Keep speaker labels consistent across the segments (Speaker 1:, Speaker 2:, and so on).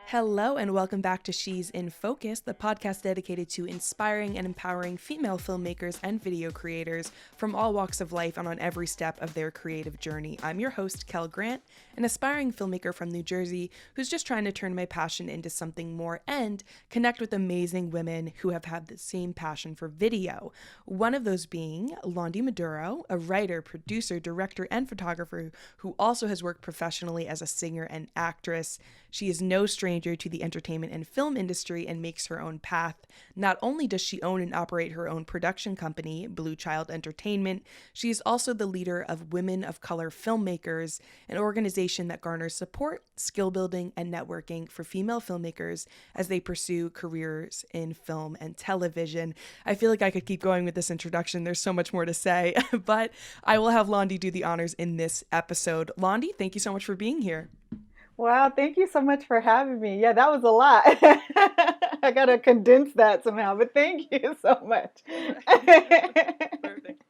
Speaker 1: Hello and welcome back to She's in Focus, the podcast dedicated to inspiring and empowering female filmmakers and video creators from all walks of life and on every step of their creative journey. I'm your host, Kel Grant, an aspiring filmmaker from New Jersey who's just trying to turn my passion into something more and connect with amazing women who have had the same passion for video. One of those being Londy Maduro, a writer, producer, director, and photographer who also has worked professionally as a singer and actress. She is no stranger to the entertainment and film industry and makes her own path. Not only does she own and operate her own production company, Bluechild Entertainment, she is also the leader of Women of Color Filmmakers, an organization that garners support, skill building, and networking for female filmmakers as they pursue careers in film and television. I feel like I could keep going with this introduction. There's so much more to say, but I will have Londy do the honors in this episode. Londy, thank you so much for being here.
Speaker 2: Wow, thank you so much for having me. Yeah, that was a lot. I gotta condense that somehow, but thank you so much.
Speaker 1: Perfect.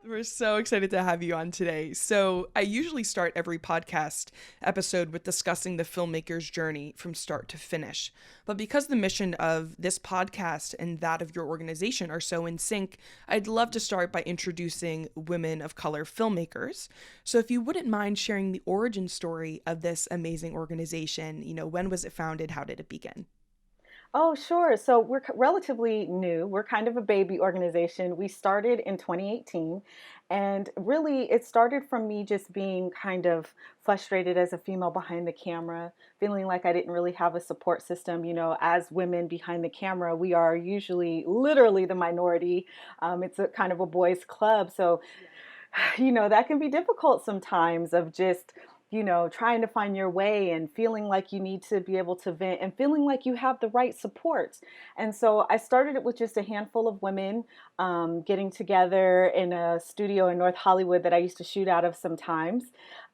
Speaker 1: We're so excited to have you on today. So I usually start every podcast episode with discussing the filmmaker's journey from start to finish. But because the mission of this podcast and that of your organization are so in sync, I'd love to start by introducing Women of Color Filmmakers. So if you wouldn't mind sharing the origin story of this amazing organization, when was it founded? How did it begin?
Speaker 2: Oh, sure. So we're relatively new. We're kind of a baby organization. We started in 2018, and really it started from me just being kind of frustrated as a female behind the camera, feeling like I didn't really have a support system. As women behind the camera, we are usually literally the minority. It's a kind of a boys' club. So that can be difficult sometimes of just, trying to find your way and feeling like you need to be able to vent and feeling like you have the right supports. And so I started it with just a handful of women getting together in a studio in North Hollywood that I used to shoot out of sometimes.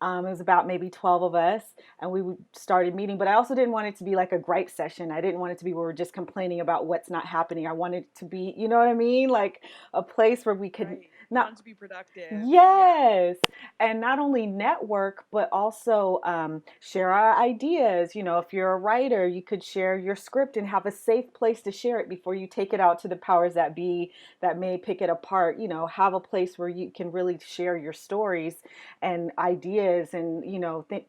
Speaker 2: It was about maybe 12 of us, and we started meeting. But I also didn't want it to be like a gripe session. I didn't want it to be where we're just complaining about what's not happening. I wanted it to be, you know what I mean? Like a place where we could
Speaker 1: Want to be productive.
Speaker 2: Yes. And not only network, but also share our ideas. If you're a writer, you could share your script and have a safe place to share it before you take it out to the powers that be that may pick it apart. Have a place where you can really share your stories and ideas and,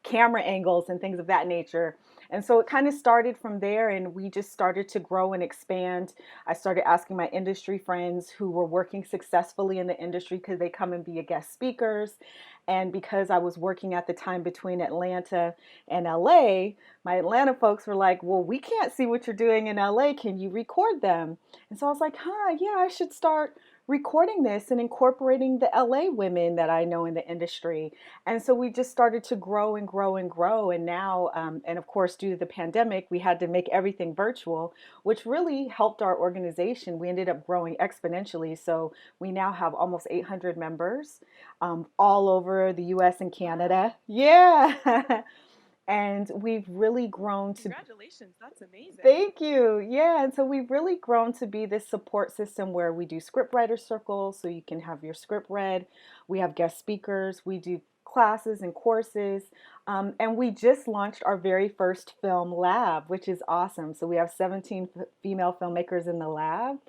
Speaker 2: camera angles and things of that nature. And so it kind of started from there, and we just started to grow and expand. I started asking my industry friends who were working successfully in the industry, could they come and be a guest speakers? And because I was working at the time between Atlanta and LA, my Atlanta folks were like, well, we can't see what you're doing in LA. Can you record them? And so I was like, yeah, I should start recording this and incorporating the LA women that I know in the industry. And so we just started to grow and grow and grow. And now, and of course, due to the pandemic, we had to make everything virtual, which really helped our organization. We ended up growing exponentially. So we now have almost 800 members all over the US and Canada. Yeah. And we've really grown to.
Speaker 1: Congratulations, that's amazing.
Speaker 2: Thank you. Yeah, and so we've really grown to be this support system where we do Scriptwriter Circles, so you can have your script read. We have guest speakers. We do classes and courses. And we just launched our very first film lab, which is awesome. So we have 17 female filmmakers in the lab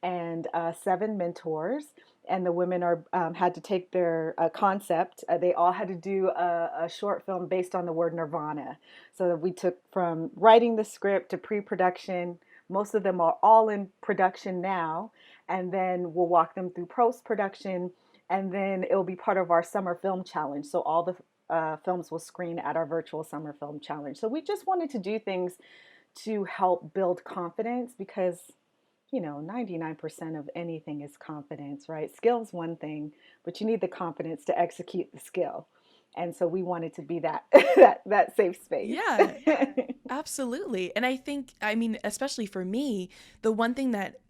Speaker 2: and 7 mentors. And the women are had to take their concept. They all had to do a short film based on the word nirvana. So that we took from writing the script to pre-production. Most of them are all in production now. And then we'll walk them through post-production. And then it'll be part of our summer film challenge. So all the films will screen at our virtual summer film challenge. So we just wanted to do things to help build confidence because 99% of anything is confidence, right? Skill's one thing, but you need the confidence to execute the skill. And so we wanted to be that that safe space.
Speaker 1: Yeah, absolutely. And I think, especially for me, the one thing that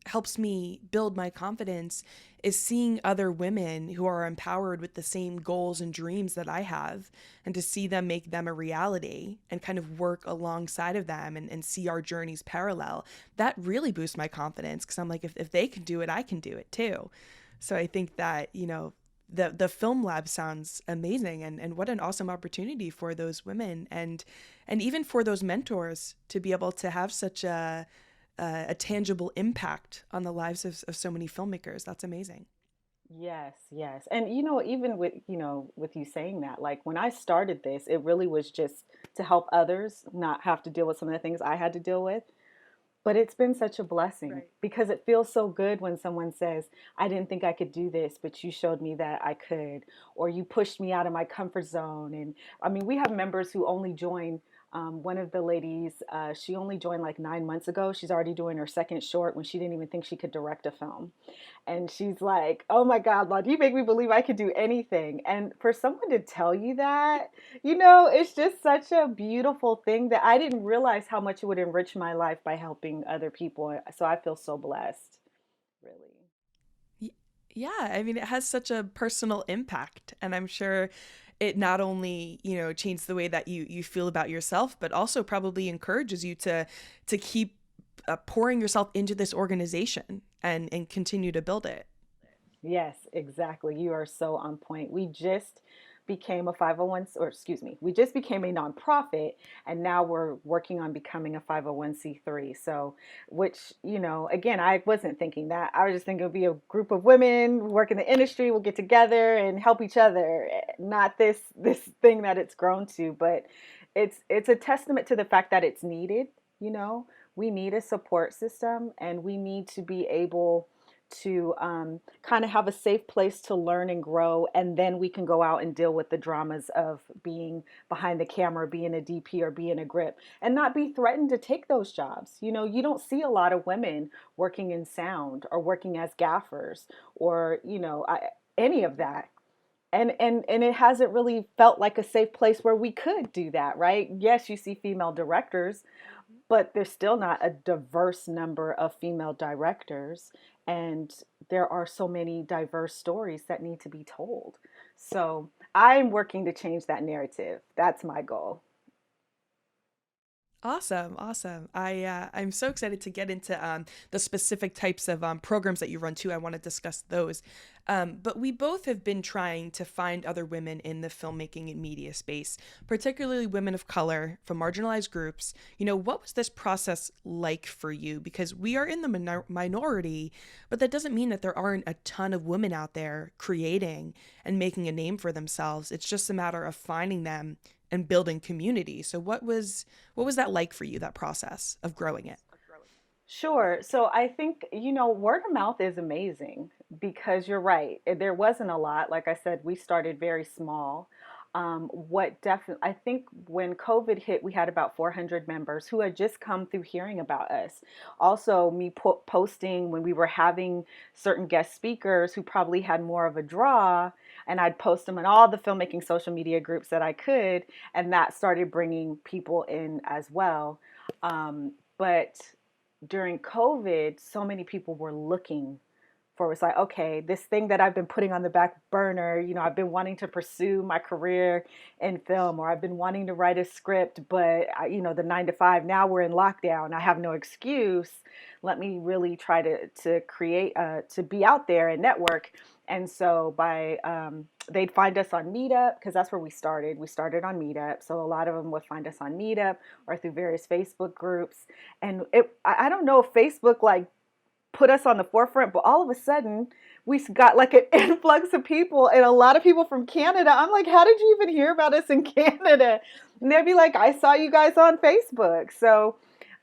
Speaker 1: helps me build my confidence is seeing other women who are empowered with the same goals and dreams that I have, and to see them make them a reality and kind of work alongside of them and see our journeys parallel. That really boosts my confidence because I'm like, if they can do it, I can do it too. So I think that, the film lab sounds amazing, and what an awesome opportunity for those women and even for those mentors to be able to have such a tangible impact on the lives of so many filmmakers. That's amazing.
Speaker 2: Yes, yes. And even with, with you saying that, like when I started this, it really was just to help others not have to deal with some of the things I had to deal with. But it's been such a blessing
Speaker 1: Right.
Speaker 2: because it feels so good when someone says, I didn't think I could do this, but you showed me that I could, or you pushed me out of my comfort zone. And I mean, we have members who only join. One of the ladies, she only joined like 9 months ago. She's already doing her second short when she didn't even think she could direct a film. And she's like, oh my God, Lord, you make me believe I could do anything. And for someone to tell you that, it's just such a beautiful thing that I didn't realize how much it would enrich my life by helping other people. So I feel so blessed, really.
Speaker 1: Y- Yeah, I mean, it has such a personal impact, and I'm sure it not only, changed the way that you feel about yourself, but also probably encourages you to keep pouring yourself into this organization and continue to build it.
Speaker 2: Yes, exactly. You are so on point. We just became a 501, or excuse me, we just became a nonprofit, and now we're working on becoming a 501(c)(3). So, which, again, I wasn't thinking that. I was just thinking it would be a group of women who work in the industry, we'll get together and help each other, not this thing that it's grown to, but it's a testament to the fact that it's needed, you know. We need a support system, and we need to be able to kind of have a safe place to learn and grow, and then we can go out and deal with the dramas of being behind the camera, being a DP or being a grip, and not be threatened to take those jobs. You don't see a lot of women working in sound or working as gaffers or any of that. And it hasn't really felt like a safe place where we could do that, right? Yes, you see female directors, but there's still not a diverse number of female directors, and there are so many diverse stories that need to be told. So I'm working to change that narrative. That's my goal.
Speaker 1: Awesome, awesome. I'm so excited to get into the specific types of programs that you run too. I want to discuss those. But we both have been trying to find other women in the filmmaking and media space, particularly women of color from marginalized groups. What was this process like for you? Because we are in the minority, but that doesn't mean that there aren't a ton of women out there creating and making a name for themselves. It's just a matter of finding them and building community. So what was that like for you, that process of growing it?
Speaker 2: Sure. So I think, word of mouth is amazing because you're right. There wasn't a lot. Like I said, we started very small. What definitely, I think when COVID hit, we had about 400 members who had just come through hearing about us. Also, me posting when we were having certain guest speakers who probably had more of a draw, and I'd post them in all the filmmaking social media groups that I could, and that started bringing people in as well. But during COVID, so many people were looking for, it's like, okay, this thing that I've been putting on the back burner, I've been wanting to pursue my career in film, or I've been wanting to write a script, but the 9 to 5, now we're in lockdown. I have no excuse. Let me really try to create, to be out there and network. And so they'd find us on Meetup because that's where we started. We started on Meetup. So a lot of them would find us on Meetup or through various Facebook groups. And I don't know if Facebook like put us on the forefront, but all of a sudden we got like an influx of people, and a lot of people from Canada. I'm like, how did you even hear about us in Canada? And they'd be like, I saw you guys on Facebook. So,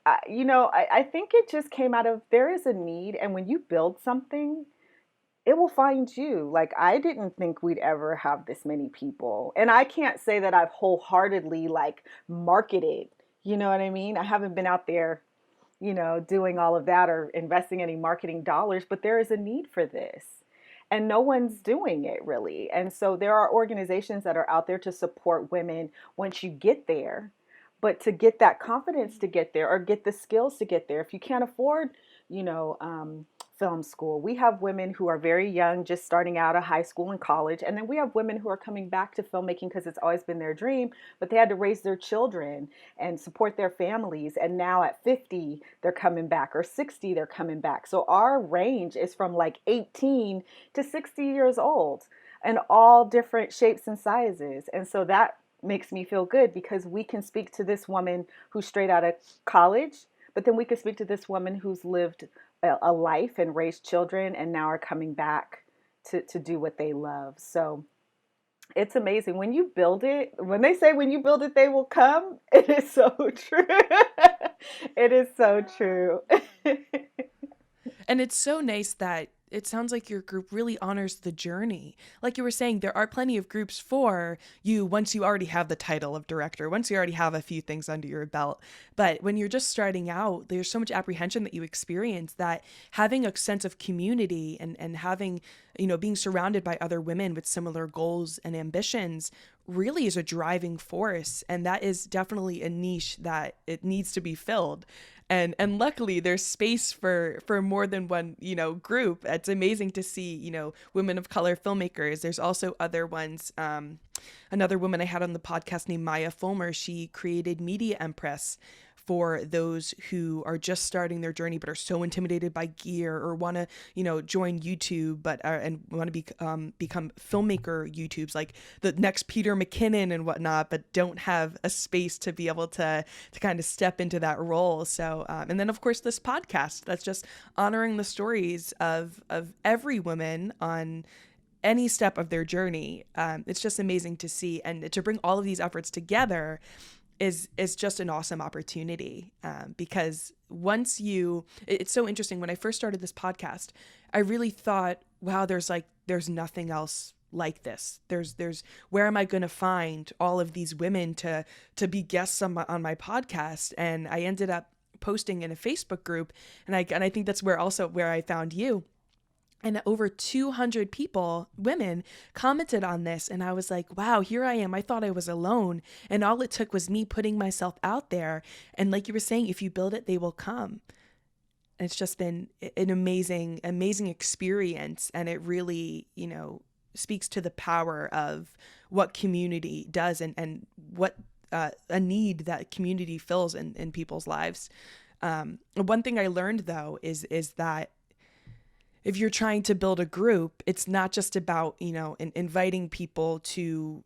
Speaker 2: I think it just came out of, there is a need. And when you build something, it will find you. Like, I didn't think we'd ever have this many people. And I can't say that I've wholeheartedly like marketed, you know what I mean? I haven't been out there, doing all of that or investing any marketing dollars, but there is a need for this. And no one's doing it really. And so there are organizations that are out there to support women once you get there. But to get that confidence to get there, or get the skills to get there, if you can't afford, you know, film school, we have women who are very young, just starting out of high school and college. And then we have women who are coming back to filmmaking because it's always been their dream, but they had to raise their children and support their families. And now at 50, they're coming back, or 60, they're coming back. So our range is from like 18 to 60 years old. and all different shapes and sizes. And so that makes me feel good because we can speak to this woman who's straight out of college, but then we can speak to this woman who's lived a life and raised children and now are coming back to do what they love. So it's amazing when you build it. When they say when you build it, they will come. It is so true. It is so true.
Speaker 1: And it's so nice that it sounds like your group really honors the journey. Like you were saying, there are plenty of groups for you once you already have the title of director, once you already have a few things under your belt. But when you're just starting out, there's so much apprehension that you experience that having a sense of community and having, being surrounded by other women with similar goals and ambitions really is a driving force. And that is definitely a niche that it needs to be filled. And luckily there's space for more than one, group. It's amazing to see, Women of Color Filmmakers. There's also other ones. Another woman I had on the podcast named Maya Fulmer, she created Media Empress for those who are just starting their journey but are so intimidated by gear or want to, join YouTube but and want to become filmmaker YouTubes like the next Peter McKinnon and whatnot, but don't have a space to be able to kind of step into that role. So and then of course this podcast that's just honoring the stories of every woman on any step of their journey. It's just amazing to see, and to bring all of these efforts together is just an awesome opportunity, because it's so interesting. When I first started this podcast, I really thought, wow, there's nothing else like this. There's where am I going to find all of these women to be guests on my podcast? And I ended up posting in a Facebook group, and I think that's where I found you. And over 200 people, women, commented on this. And I was like, wow, here I am. I thought I was alone. And all it took was me putting myself out there. And like you were saying, if you build it, they will come. And it's just been an amazing, amazing experience. And it really, speaks to the power of what community does and what a need that community fills in people's lives. One thing I learned, though, is that if you're trying to build a group, it's not just about, inviting people to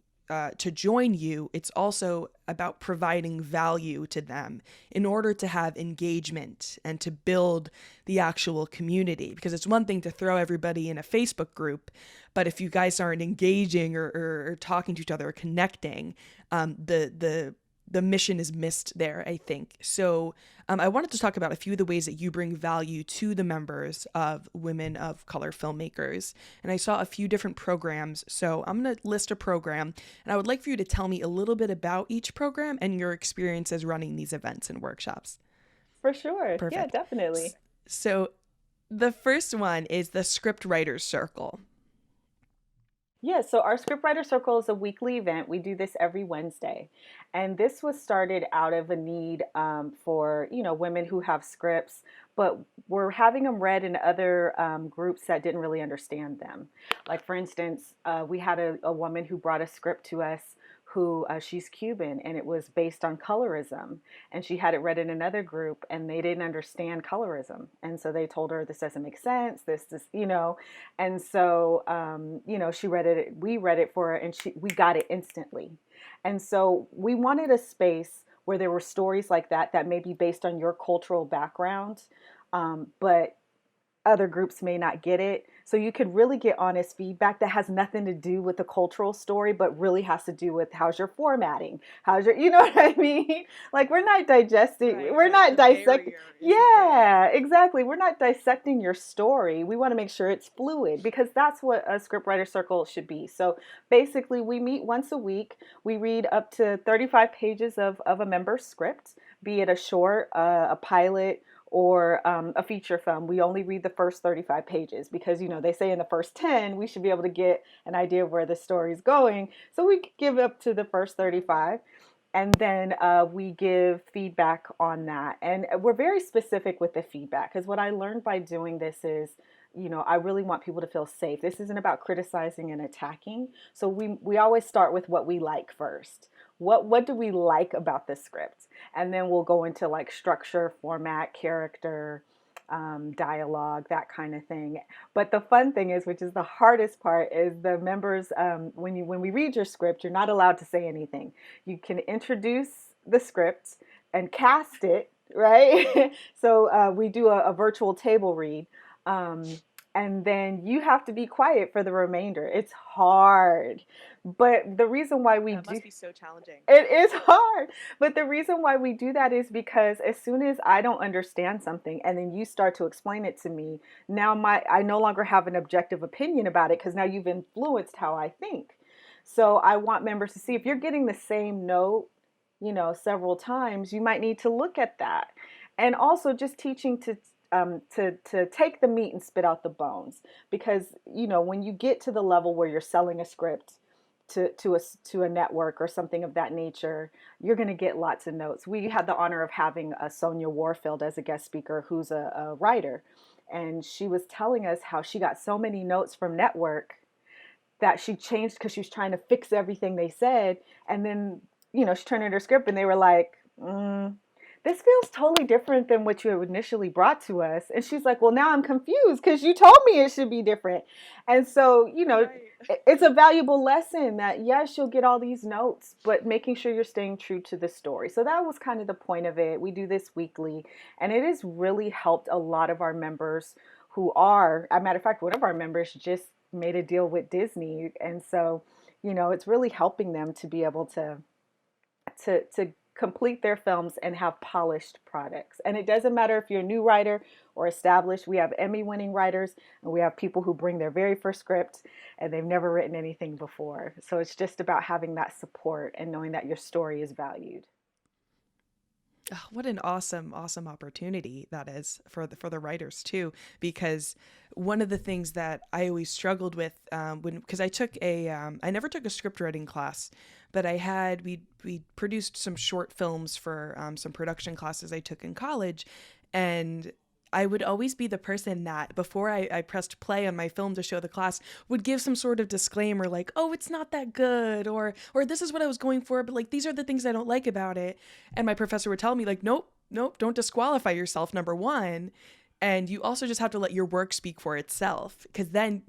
Speaker 1: join you. It's also about providing value to them in order to have engagement and to build the actual community. Because it's one thing to throw everybody in a Facebook group, but if you guys aren't engaging or talking to each other or connecting, the mission is missed there, I think. So I wanted to talk about a few of the ways that you bring value to the members of Women of Color Filmmakers. And I saw a few different programs. So I'm going to list a program, and I would like for you to tell me a little bit about each program and your experiences running these events and workshops.
Speaker 2: For sure.
Speaker 1: Perfect.
Speaker 2: Yeah, definitely.
Speaker 1: So the first one is the Scriptwriter Circle.
Speaker 2: Yeah, so our Scriptwriter Circle is a weekly event. We do this every Wednesday. And this was started out of a need for, women who have scripts, but we're having them read in other groups that didn't really understand them. Like, for instance, we had a woman who brought a script to us who she's Cuban, and it was based on colorism. And she had it read in another group, and they didn't understand colorism. And so they told her, this doesn't make sense, this, and so, she read it, we read it for her, and we got it instantly. And so we wanted a space where there were stories like that may be based on your cultural background, but other groups may not get it. So you could really get honest feedback that has nothing to do with the cultural story, but really has to do with how's your formatting, you know what I mean? Like, we're not digesting, right, we're not dissecting. Yeah, exactly. We're not dissecting your story. We want to make sure it's fluid, because that's what a scriptwriter circle should be. So basically, we meet once a week. We read up to 35 pages of a member's script, be it a short, a pilot, or a feature film. We only read the first 35 pages because, they say in the first 10, we should be able to get an idea of where the story is going. So we give up to the first 35. And then we give feedback on that. And we're very specific with the feedback, because what I learned by doing this is, I really want people to feel safe. This isn't about criticizing and attacking. So we always start with what we like first. What do we like about the script? And then we'll go into like structure, format, character, dialogue, that kind of thing. But the fun thing is, which is the hardest part, is the members, when we read your script, you're not allowed to say anything. You can introduce the script and cast it, right? So we do a virtual table read. And then you have to be quiet for the remainder. It's hard. But the reason why we
Speaker 1: That must be so challenging.
Speaker 2: it is hard. But the reason why we do that is because as soon as I don't understand something and then you start to explain it to me, now I no longer have an objective opinion about it because now you've influenced how I think. So I want members to see if you're getting the same note, several times, you might need to look at that. And also just teaching to take the meat and spit out the bones, because when you get to the level where you're selling a script to a network or something of that nature, you're going to get lots of notes. We had the honor of having Sonia Warfield as a guest speaker, who's a writer, and she was telling us how she got so many notes from network that she changed because she was trying to fix everything they said, and then she turned in her script and they were like, this feels totally different than what you initially brought to us. And she's like, well, now I'm confused because you told me it should be different. And so, right. It's a valuable lesson that, yes, you'll get all these notes, but making sure you're staying true to the story. So that was kind of the point of it. We do this weekly, and it has really helped a lot of our members who are, as a matter of fact, one of our members just made a deal with Disney. And so, it's really helping them to be able to complete their films and have polished products. And it doesn't matter if you're a new writer or established. We have Emmy-winning writers, and we have people who bring their very first script and they've never written anything before. So it's just about having that support and knowing that your story is valued.
Speaker 1: Oh, what an awesome opportunity that is for the writers too, because one of the things that I always struggled with because I took I never took a script writing class, but we produced some short films for some production classes I took in college, and I would always be the person that before I pressed play on my film to show the class would give some sort of disclaimer like, oh, it's not that good, or this is what I was going for, but like these are the things I don't like about it. And my professor would tell me like, nope, don't disqualify yourself, number one. And you also just have to let your work speak for itself, because then,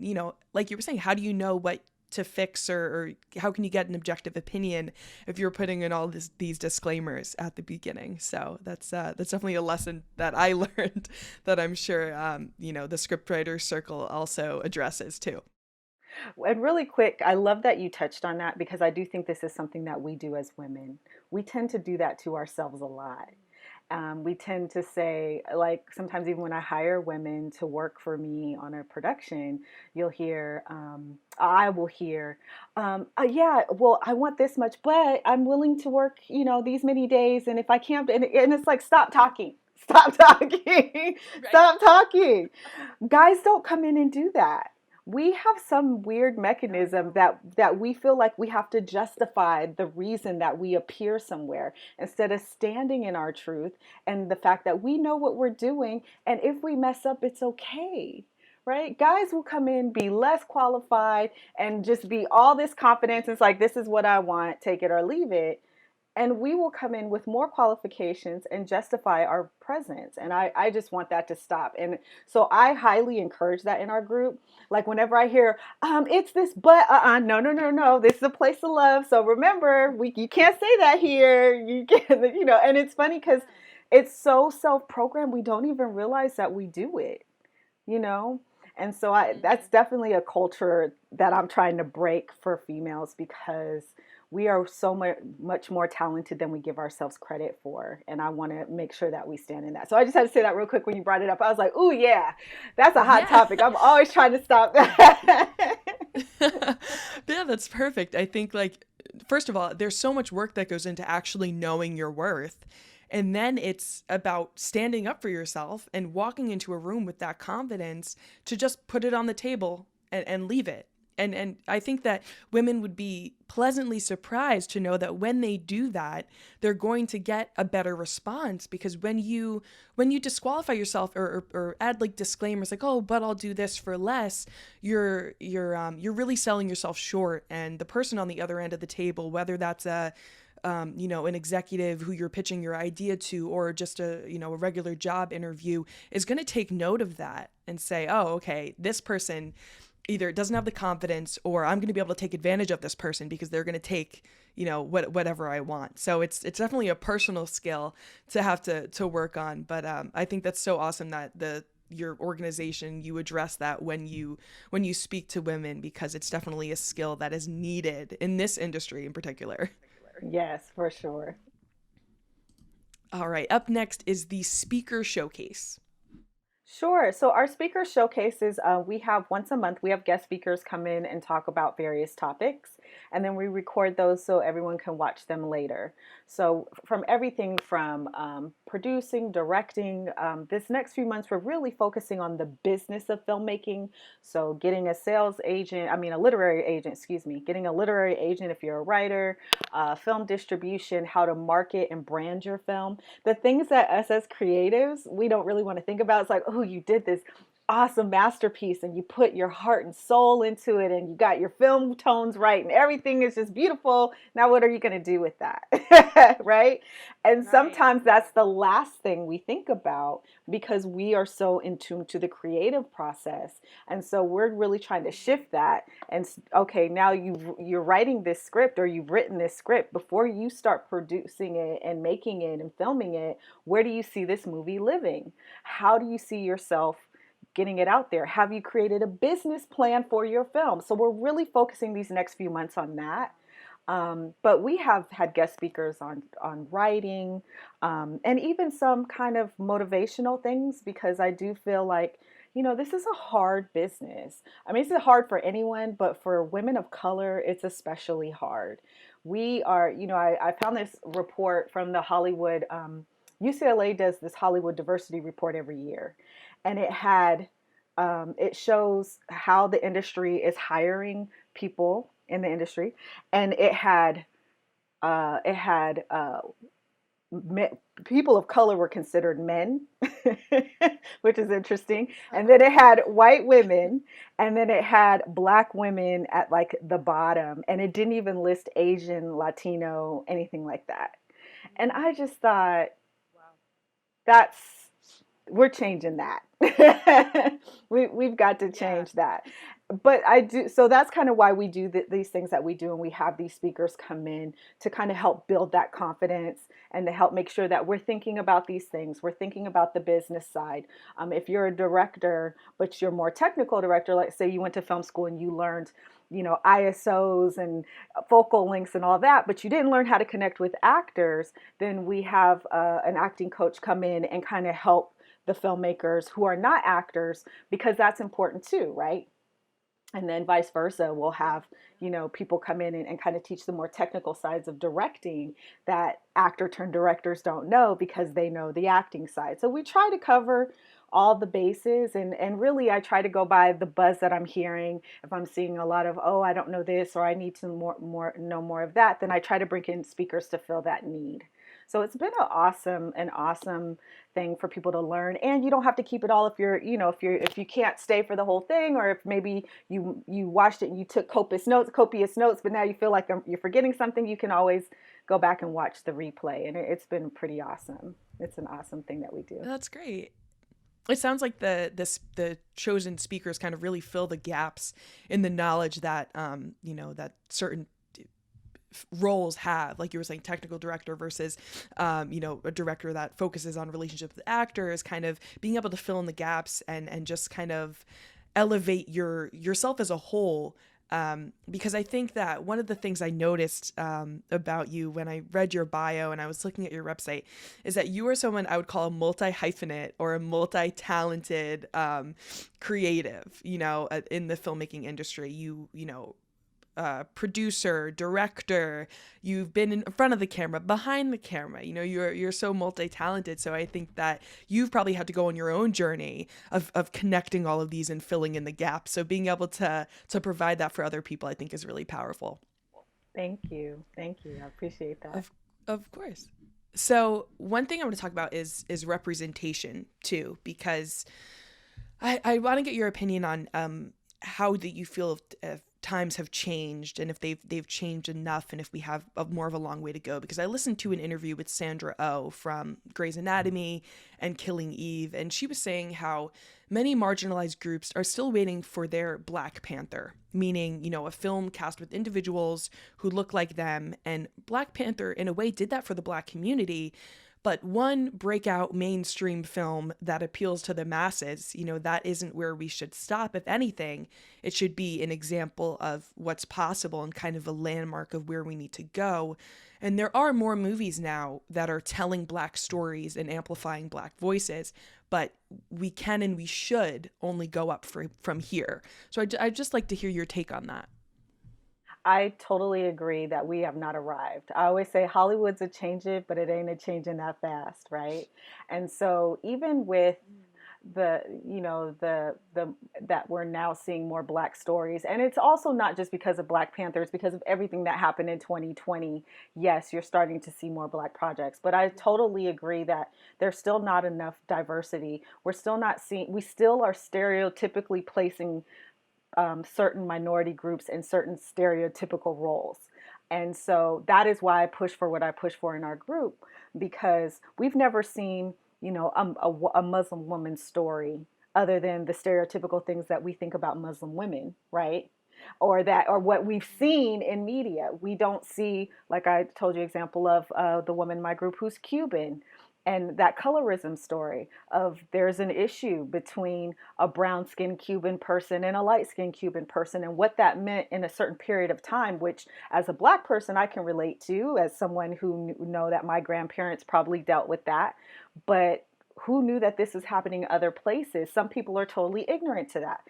Speaker 1: like you were saying, how do you know what to fix, or how can you get an objective opinion if you're putting in all these disclaimers at the beginning? So that's definitely a lesson that I learned that I'm sure the Scriptwriter Circle also addresses too.
Speaker 2: And really quick, I love that you touched on that, because I do think this is something that we do as women. We tend to do that to ourselves a lot. We tend to say, like, sometimes even when I hire women to work for me on a production, I will hear, yeah, well, I want this much, but I'm willing to work, these many days. And if I can't, and it's like, stop talking. Stop talking. Right. Stop talking. Guys don't come in and do that. We have some weird mechanism that we feel like we have to justify the reason that we appear somewhere, instead of standing in our truth and the fact that we know what we're doing. And if we mess up, it's okay, right? Guys will come in, be less qualified, and just be all this confidence. It's like, this is what I want, take it or leave it. And we will come in with more qualifications and justify our presence. And I just want that to stop. And so I highly encourage that in our group. Like whenever I hear, it's this, but no. This is a place of love. So remember, you can't say that here. You can, and it's funny because it's so self-programmed. We don't even realize that we do it, And so that's definitely a culture that I'm trying to break for females, because we are so much more talented than we give ourselves credit for. And I want to make sure that we stand in that. So I just had to say that real quick when you brought it up. I was like, ooh, yeah, that's a hot topic. I'm always trying to stop that.
Speaker 1: Yeah, that's perfect. I think, like, first of all, there's so much work that goes into actually knowing your worth. And then it's about standing up for yourself and walking into a room with that confidence to just put it on the table and leave it. And I think that women would be pleasantly surprised to know that when they do that, they're going to get a better response, because when you disqualify yourself or add like disclaimers like, oh, but I'll do this for less, you're really selling yourself short. And the person on the other end of the table, whether that's a an executive who you're pitching your idea to, or just a regular job interview, is going to take note of that and say, oh, okay, this person either doesn't have the confidence, or I'm going to be able to take advantage of this person because they're going to take, whatever I want. So it's definitely a personal skill to have to work on. But I think that's so awesome that your organization, you address that when you speak to women, because it's definitely a skill that is needed in this industry in particular.
Speaker 2: Yes, for sure.
Speaker 1: All right, up next is the speaker showcase.
Speaker 2: Sure. So our speaker showcases, we have once a month, we have guest speakers come in and talk about various topics, and then we record those so everyone can watch them later. So from everything from producing, directing, this next few months, we're really focusing on the business of filmmaking. So getting a literary agent, excuse me, getting a literary agent if you're a writer, film distribution, how to market and brand your film. The things that us as creatives, we don't really want to think about. It's like, oh, you did this awesome masterpiece and you put your heart and soul into it and you got your film tones right and everything is just beautiful. Now, what are you going to do with that? Right? And sometimes that's the last thing we think about because we are so in tune to the creative process. And so we're really trying to shift that. And okay, now you're writing this script, or you've written this script. Before you start producing it and making it and filming it, where do you see this movie living? How do you see yourself getting it out there? Have you created a business plan for your film? So we're really focusing these next few months on that. But we have had guest speakers on writing, and even some kind of motivational things, because I do feel like, this is a hard business. I mean, it's hard for anyone, but for women of color, it's especially hard. We are, I found this report from the Hollywood, UCLA does this Hollywood diversity report every year. And it shows how the industry is hiring people in the industry, and it had people of color were considered men, which is interesting. And then it had white women, and then it had Black women at like the bottom, and it didn't even list Asian, Latino, anything like that. And I just thought, that's we're changing that. We've got to change that. But I do, so that's kind of why we do these things that we do, and we have these speakers come in to kind of help build that confidence and to help make sure that we're thinking about these things. We're thinking about the business side. If you're a director, but you're more technical director, like say you went to film school and you learned, ISOs and focal lengths and all that, but you didn't learn how to connect with actors, then we have an acting coach come in and kind of help the filmmakers who are not actors, because that's important too, right? And then vice versa, we'll have, people come in and kind of teach the more technical sides of directing that actor turned directors don't know, because they know the acting side. So we try to cover all the bases, and really I try to go by the buzz that I'm hearing. If I'm seeing a lot of, oh, I don't know this, or I need to know more of that, then I try to bring in speakers to fill that need. So it's been an awesome thing for people to learn, and you don't have to keep it all if you can't stay for the whole thing, or if maybe you watched it and you took copious notes, but now you feel like you're forgetting something. You can always go back and watch the replay, and it's been pretty awesome. It's an awesome thing that we do.
Speaker 1: That's great. It sounds like the chosen speakers kind of really fill the gaps in the knowledge that that certain roles have, like you were saying, technical director versus a director that focuses on relationships with actors, kind of being able to fill in the gaps and just kind of elevate yourself as a whole. Because I think that one of the things I noticed about you when I read your bio and I was looking at your website is that you are someone I would call a multi-hyphenate or a multi-talented creative, in the filmmaking industry. Producer, director, you've been in front of the camera, behind the camera, you're so multi-talented. So I think that you've probably had to go on your own journey of connecting all of these and filling in the gaps. So being able to provide that for other people, I think is really powerful.
Speaker 2: Thank you. I appreciate that.
Speaker 1: Of course. So one thing I want to talk about is representation too, because I want to get your opinion on how that you feel if times have changed and if they've changed enough, and if we have more of a long way to go. Because I listened to an interview with Sandra Oh from Grey's Anatomy and Killing Eve, and she was saying how many marginalized groups are still waiting for their Black Panther, meaning, you know, a film cast with individuals who look like them. And Black Panther, in a way, did that for the Black community. But one breakout mainstream film that appeals to the masses, you know, that isn't where we should stop. If anything, it should be an example of what's possible and kind of a landmark of where we need to go. And there are more movies now that are telling Black stories and amplifying Black voices, but we can and we should only go up from here. So I'd just like to hear your take on that.
Speaker 2: I totally agree that we have not arrived. I always say Hollywood's a changing, but it ain't a changing that fast, right? And so even with the you know the that we're now seeing more Black stories, and it's also not just because of Black Panther, it's because of everything that happened in 2020. Yes, you're starting to see more Black projects, but I totally agree that there's still not enough diversity. We're still not seeing, we still are stereotypically placing certain minority groups in certain stereotypical roles. And so that is why I push for what I push for in our group, because we've never seen, you know, a Muslim woman's story other than the stereotypical things that we think about Muslim women, right? Or that, or what we've seen in media. We don't see, like I told you, example of the woman in my group who's Cuban, and that colorism story of there's an issue between a brown skinned Cuban person and a light skinned Cuban person, and what that meant in a certain period of time, which as a Black person I can relate to, as someone who know that my grandparents probably dealt with that. But who knew that this is happening in other places? Some people are totally ignorant to that.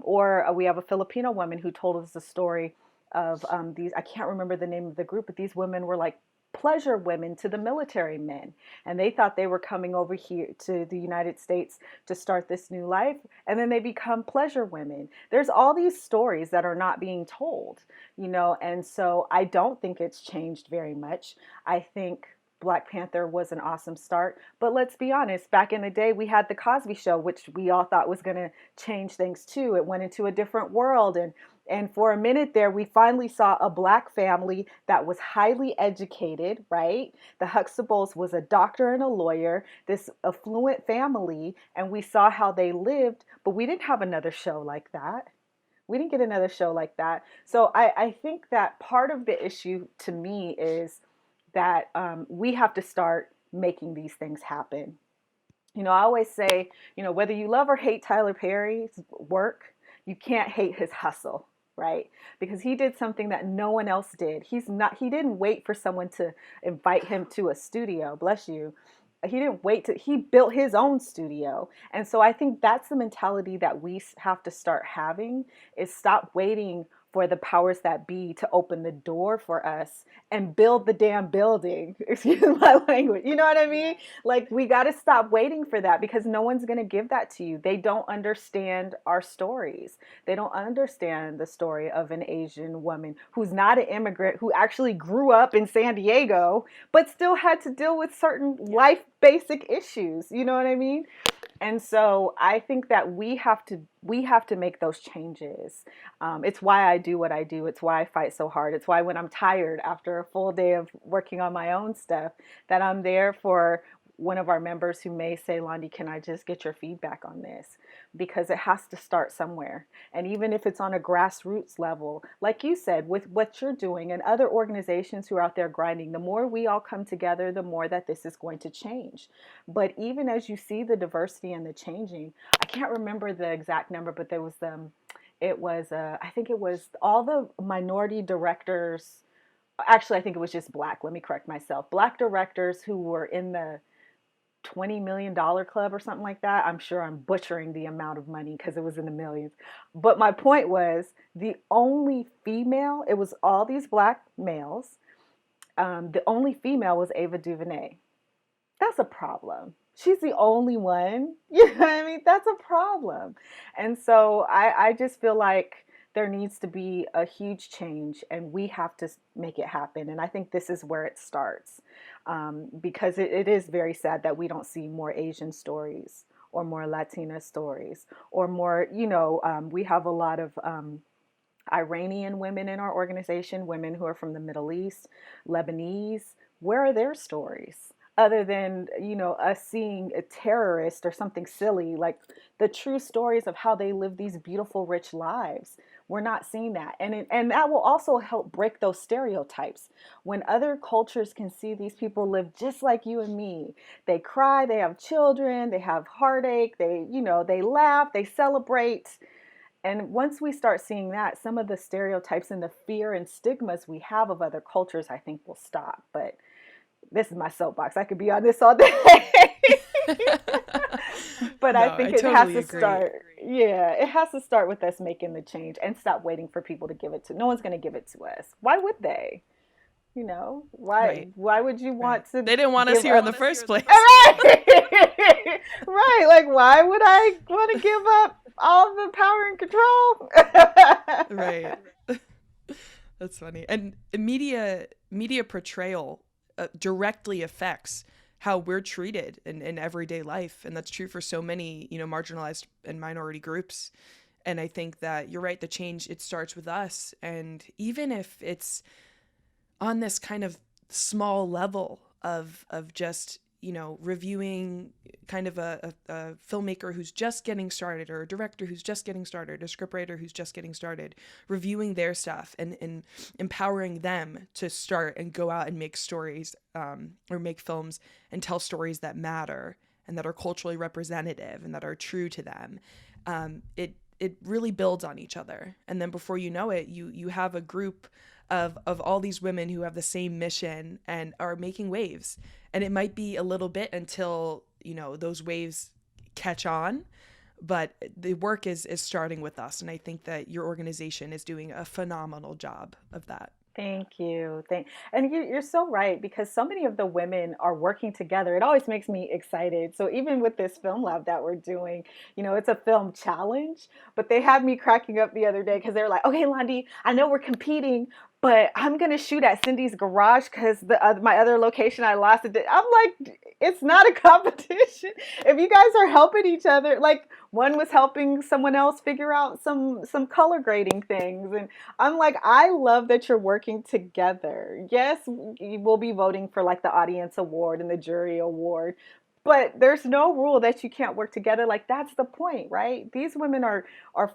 Speaker 2: Or we have a Filipino woman who told us a story of these, I can't remember the name of the group, but these women were like pleasure women to the military men, and they thought they were coming over here to the United States to start this new life, and then they become pleasure women. There's all these stories that are not being told, you know, and so I don't think it's changed very much. I think Black Panther was an awesome start, but let's be honest, back in the day we had the Cosby Show, which we all thought was going to change things too. It went into a different world, and for a minute there, we finally saw a Black family that was highly educated, right? The Huxtables was a doctor and a lawyer, this affluent family, and we saw how they lived, but we didn't have another show like that. We didn't get another show like that. So I think that part of the issue to me is that we have to start making these things happen. You know, I always say, you know, whether you love or hate Tyler Perry's work, you can't hate his hustle, right? Because he did something that no one else did. He didn't wait for someone to invite him to a studio, bless you. He built his own studio. And so I think that's the mentality that we have to start having, is stop waiting for the powers that be to open the door for us and build the damn building. Excuse my language. You know what I mean? Like, we got to stop waiting for that, because no one's going to give that to you. They don't understand our stories. They don't understand the story of an Asian woman who's not an immigrant, who actually grew up in San Diego, but still had to deal with certain life basic issues. You know what I mean? And so I think that we have to make those changes. It's why I do what I do. It's why I fight so hard. It's why when I'm tired after a full day of working on my own stuff, that I'm there for one of our members who may say, Londy, can I just get your feedback on this? Because it has to start somewhere. And even if it's on a grassroots level, like you said, with what you're doing and other organizations who are out there grinding, the more we all come together, the more that this is going to change. But even as you see the diversity and the changing, I can't remember the exact number, but there was I think it was all the minority directors. Actually, I think it was just Black. Let me correct myself. Black directors who were in the $20 million club or something like that. I'm sure I'm butchering the amount of money because it was in the millions. But my point was, the only female, it was all these Black males. The only female was Ava DuVernay. That's a problem. She's the only one. You know what I mean? That's a problem. And so I just feel like there needs to be a huge change, and we have to make it happen. And I think this is where it starts, because it is very sad that we don't see more Asian stories or more Latina stories, or more, we have a lot of Iranian women in our organization, women who are from the Middle East, Lebanese. Where are their stories? Other than, us seeing a terrorist or something silly, like the true stories of how they live these beautiful, rich lives. We're not seeing that. And that will also help break those stereotypes. When other cultures can see these people live just like you and me, they cry, they have children, they have heartache, they laugh, they celebrate. And once we start seeing that, some of the stereotypes and the fear and stigmas we have of other cultures, I think will stop. But this is my soapbox. I could be on this all day. But
Speaker 1: No,
Speaker 2: I think
Speaker 1: I
Speaker 2: it has
Speaker 1: totally
Speaker 2: to
Speaker 1: agree.
Speaker 2: start. Yeah, it has to start with us making the change and stop waiting for people to give it to. No one's going to give it to us. Why would they? Why
Speaker 1: Right.
Speaker 2: why would you
Speaker 1: Right.
Speaker 2: want to
Speaker 1: They didn't want us
Speaker 2: give
Speaker 1: here in
Speaker 2: up?
Speaker 1: the first place.
Speaker 2: Right. Right. Like, why would I want to give up all the power and control?
Speaker 1: Right. That's funny. And media portrayal directly affects how we're treated in everyday life, and that's true for so many, marginalized and minority groups. And I think that you're right, the change, it starts with us. And even if it's on this kind of small level of just, reviewing kind of a filmmaker who's just getting started, or a director who's just getting started, a scriptwriter who's just getting started, reviewing their stuff and empowering them to start and go out and make stories, or make films and tell stories that matter and that are culturally representative and that are true to them. It really builds on each other. And then before you know it, you have a group of all these women who have the same mission and are making waves. And it might be a little bit until, those waves catch on, but the work is starting with us. And I think that your organization is doing a phenomenal job of that.
Speaker 2: Thank you. And you're so right, because so many of the women are working together. It always makes me excited. So even with this film lab that we're doing, it's a film challenge, but they had me cracking up the other day because they're like, okay, Landi, I know we're competing, but I'm going to shoot at Cindy's garage because my other location I lost it. I'm like, it's not a competition. If you guys are helping each other, like one was helping someone else figure out some color grading things. And I'm like, I love that you're working together. Yes, we'll be voting for like the audience award and the jury award, but there's no rule that you can't work together. Like, that's the point, right? These women are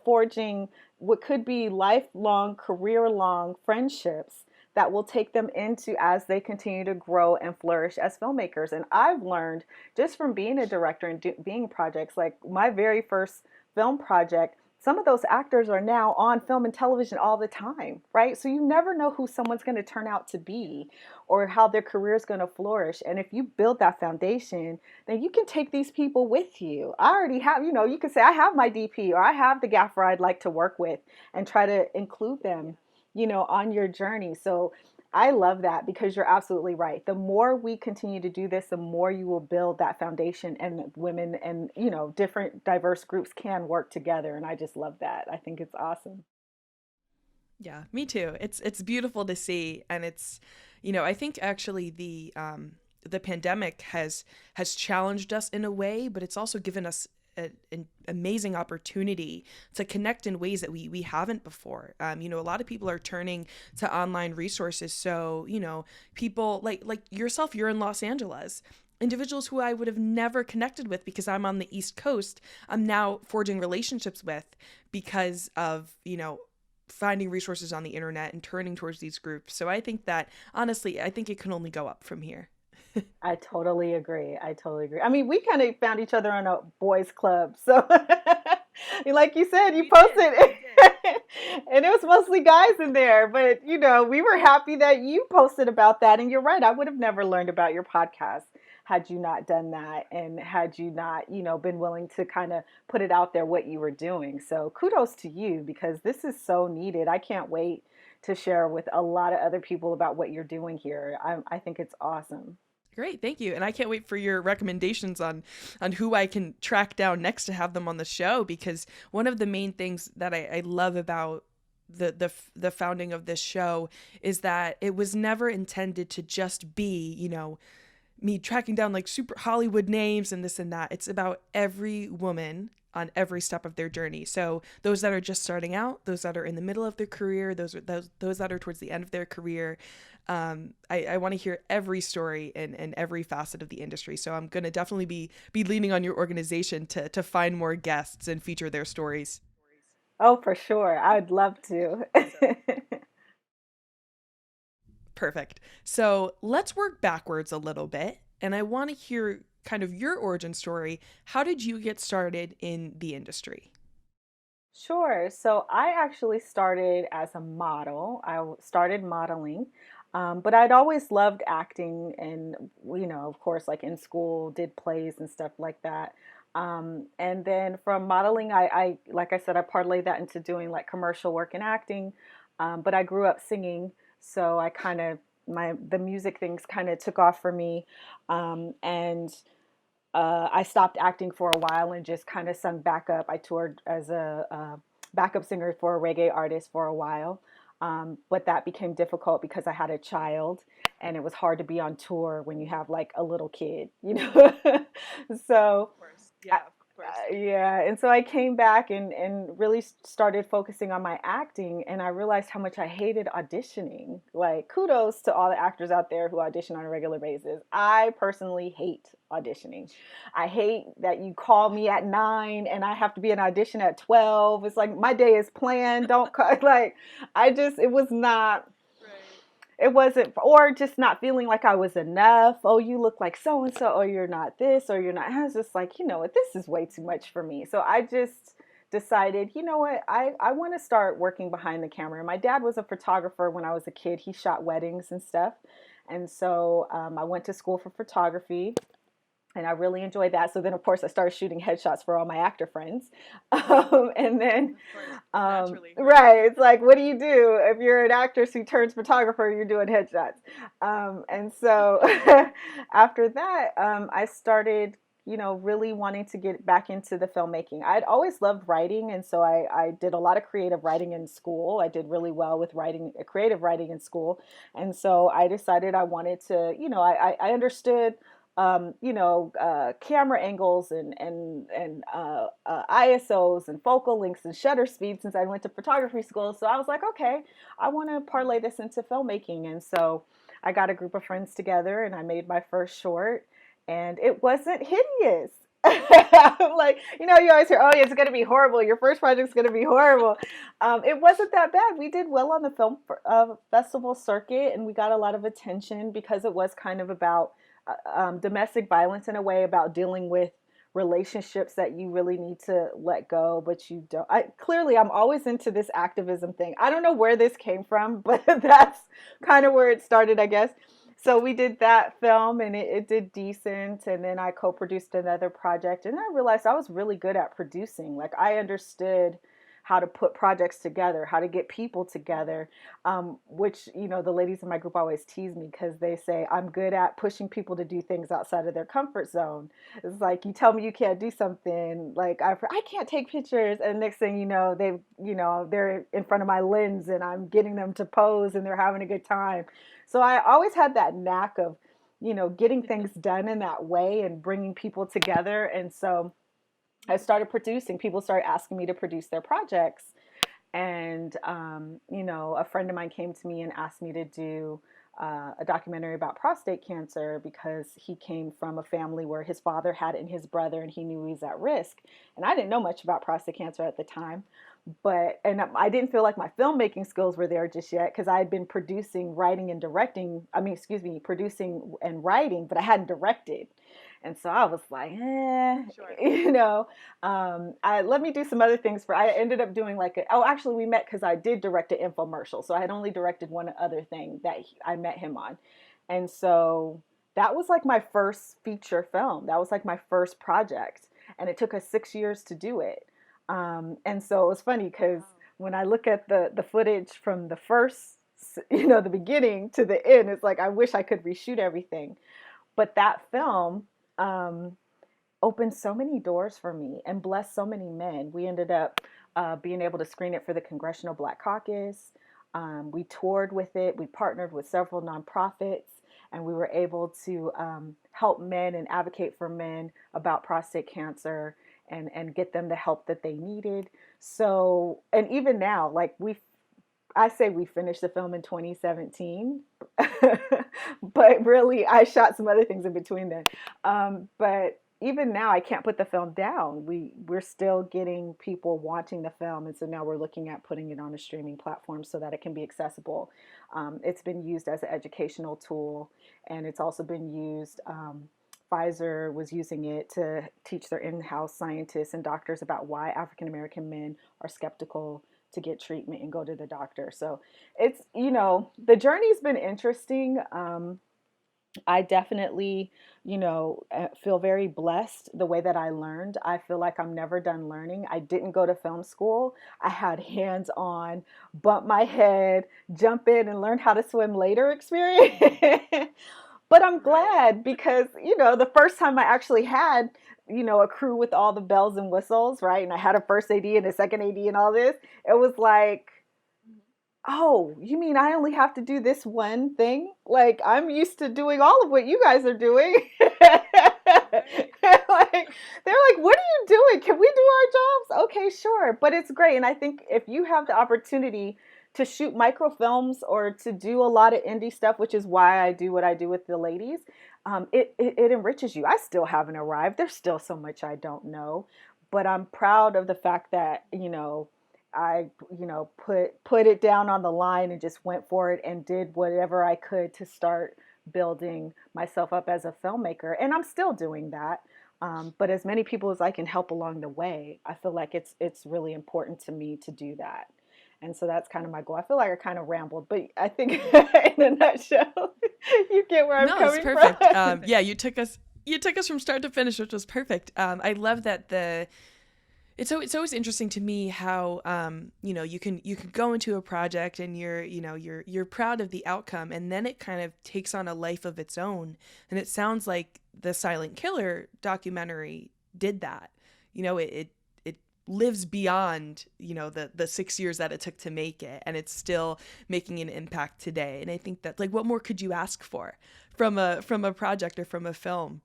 Speaker 2: forging what could be lifelong, career-long friendships that will take them into as they continue to grow and flourish as filmmakers. And I've learned just from being a director and being projects, like my very first film project, some of those actors are now on film and television all the time, right? So you never know who someone's going to turn out to be or how their career is going to flourish. And if you build that foundation, then you can take these people with you. I already have, you can say, I have my DP or I have the gaffer I'd like to work with, and try to include them, on your journey. So I love that, because you're absolutely right. The more we continue to do this, the more you will build that foundation, and women and, different diverse groups can work together. And I just love that. I think it's awesome.
Speaker 1: Yeah, me too. It's beautiful to see. And it's, I think actually the pandemic has challenged us in a way, but it's also given us an amazing opportunity to connect in ways that we haven't before. A lot of people are turning to online resources. So, people like yourself, you're in Los Angeles. Individuals who I would have never connected with because I'm on the East Coast, I'm now forging relationships with because of, finding resources on the internet and turning towards these groups. So I think that, honestly, I think it can only go up from here.
Speaker 2: I totally agree. I totally agree. I mean, we kind of found each other on a boys club. So like you said, you posted and it was mostly guys in there, but we were happy that you posted about that. And you're right. I would have never learned about your podcast had you not done that, and had you not, been willing to kind of put it out there what you were doing. So kudos to you, because this is so needed. I can't wait to share with a lot of other people about what you're doing here. I think it's awesome.
Speaker 1: Great, thank you. And I can't wait for your recommendations on who I can track down next to have them on the show, because one of the main things that I love about the founding of this show is that it was never intended to just be, me tracking down like super Hollywood names and this and that. It's about every woman on every step of their journey. So those that are just starting out, those that are in the middle of their career, those that are towards the end of their career. I want to hear every story and every facet of the industry. So I'm going to definitely be leaning on your organization to find more guests and feature their stories.
Speaker 2: Oh, for sure. I'd love to.
Speaker 1: Perfect. So let's work backwards a little bit. And I want to hear kind of your origin story. How did you get started in the industry?
Speaker 2: Sure. So I actually started as a model. Started modeling, but I'd always loved acting, and of course, like in school, did plays and stuff like that. And then from modeling, like I said, I parlayed that into doing like commercial work and acting. But I grew up singing, so I kind of the music things kind of took off for me, and I stopped acting for a while and just kind of sung backup. I toured as a backup singer for a reggae artist for a while, but that became difficult because I had a child, and it was hard to be on tour when you have like a little kid, So
Speaker 1: Of course. Yeah, of course.
Speaker 2: yeah, and so I came back and really started focusing on my acting, and I realized how much I hated auditioning. Like, kudos to all the actors out there who audition on a regular basis. I personally hate auditioning. I hate that you call me at 9 and I have to be in audition at 12. It's like my day is planned. Don't call, like it was not, it wasn't, or just not feeling like I was enough. Oh, you look like so and so, or you're not this, or you're not. I was just like, what, this is way too much for me. So I just decided, what, I want to start working behind the camera. My dad was a photographer when I was a kid. He shot weddings and stuff. And so I went to school for photography, and I really enjoyed that. So then, of course, I started shooting headshots for all my actor friends. And then,
Speaker 1: Naturally.
Speaker 2: right, it's like, what do you do if you're an actress who turns photographer? You're doing headshots. And so after that, I started, really wanting to get back into the filmmaking. I'd always loved writing, and so I did a lot of creative writing in school. I did really well with writing, creative writing in school. And so I decided I wanted to, I understood camera angles and ISOs and focal lengths and shutter speed since I went to photography school. So I was like, okay, I want to parlay this into filmmaking. And so I got a group of friends together and I made my first short, and it wasn't hideous. I'm like, you always hear, oh, it's going to be horrible. Your first project's going to be horrible. It wasn't that bad. We did well on the film festival circuit, and we got a lot of attention because it was kind of about domestic violence, in a way, about dealing with relationships that you really need to let go, but you don't. Clearly, I'm always into this activism thing. I don't know where this came from, but that's kind of where it started, I guess. So we did that film, and it did decent. And then I co-produced another project, and I realized I was really good at producing. Like, I understood how to put projects together, how to get people together, which, the ladies in my group always tease me because they say I'm good at pushing people to do things outside of their comfort zone. It's like, you tell me you can't do something, like I can't take pictures, and next thing you know, they're in front of my lens and I'm getting them to pose and they're having a good time. So I always had that knack of, getting things done in that way and bringing people together. And so I started producing. People started asking me to produce their projects. And, a friend of mine came to me and asked me to do a documentary about prostate cancer because he came from a family where his father had it and his brother, and he knew he was at risk. And I didn't know much about prostate cancer at the time. And I didn't feel like my filmmaking skills were there just yet because I had been producing, writing, and directing. Producing and writing, but I hadn't directed. And so I was like,
Speaker 1: Sure.
Speaker 2: let me do some other things. I ended up doing actually we met because I did direct an infomercial. So I had only directed one other thing that I met him on. And so that was like my first feature film. That was like my first project. And it took us 6 years to do it. And so it was funny because when I look at the footage from the first, the beginning to the end, it's like, I wish I could reshoot everything. But that film opened so many doors for me and blessed so many men. We ended up being able to screen it for the Congressional Black Caucus. We toured with it. We partnered with several nonprofits. and we were able to help men and advocate for men about prostate cancer and get them the help that they needed. So, and even now, like I say we finished the film in 2017, but really I shot some other things in between then. But even now I can't put the film down. We're still getting people watching the film, and so now we're looking at putting it on a streaming platform so that it can be accessible. It's been used as an educational tool, and it's also been used. Pfizer was using it to teach their in-house scientists and doctors about why African American men are skeptical to get treatment and go to the doctor. So it's, the journey's been interesting. I definitely, feel very blessed the way that I learned. I feel like I'm never done learning. I didn't go to film school. I had hands on, bump my head, jump in and learn how to swim later experience. But I'm glad because, the first time I actually had, a crew with all the bells and whistles, right? And I had a first AD and a second AD and all this. It was like, oh, you mean I only have to do this one thing? Like, I'm used to doing all of what you guys are doing. Like, they're like, what are you doing? Can we do our jobs? Okay, sure. But it's great. And I think if you have the opportunity to shoot microfilms or to do a lot of indie stuff, which is why I do what I do with the ladies, it enriches you. I still haven't arrived. There's still so much I don't know. But I'm proud of the fact that, I, put it down on the line and just went for it and did whatever I could to start building myself up as a filmmaker. And I'm still doing that. But as many people as I can help along the way, I feel like it's really important to me to do that. And so that's kind of my goal. I feel like I kind of rambled, but I think in a nutshell, you get where I'm coming from.
Speaker 1: No, it's perfect. Yeah, you took us from start to finish, which was perfect. I love that it's always interesting to me how you can go into a project and you're proud of the outcome, and then it kind of takes on a life of its own. And it sounds like the Silent Killer documentary did that. It lives beyond the 6 years that it took to make it, and it's still making an impact today. And I think that, like, what more could you ask for from a project or from a film?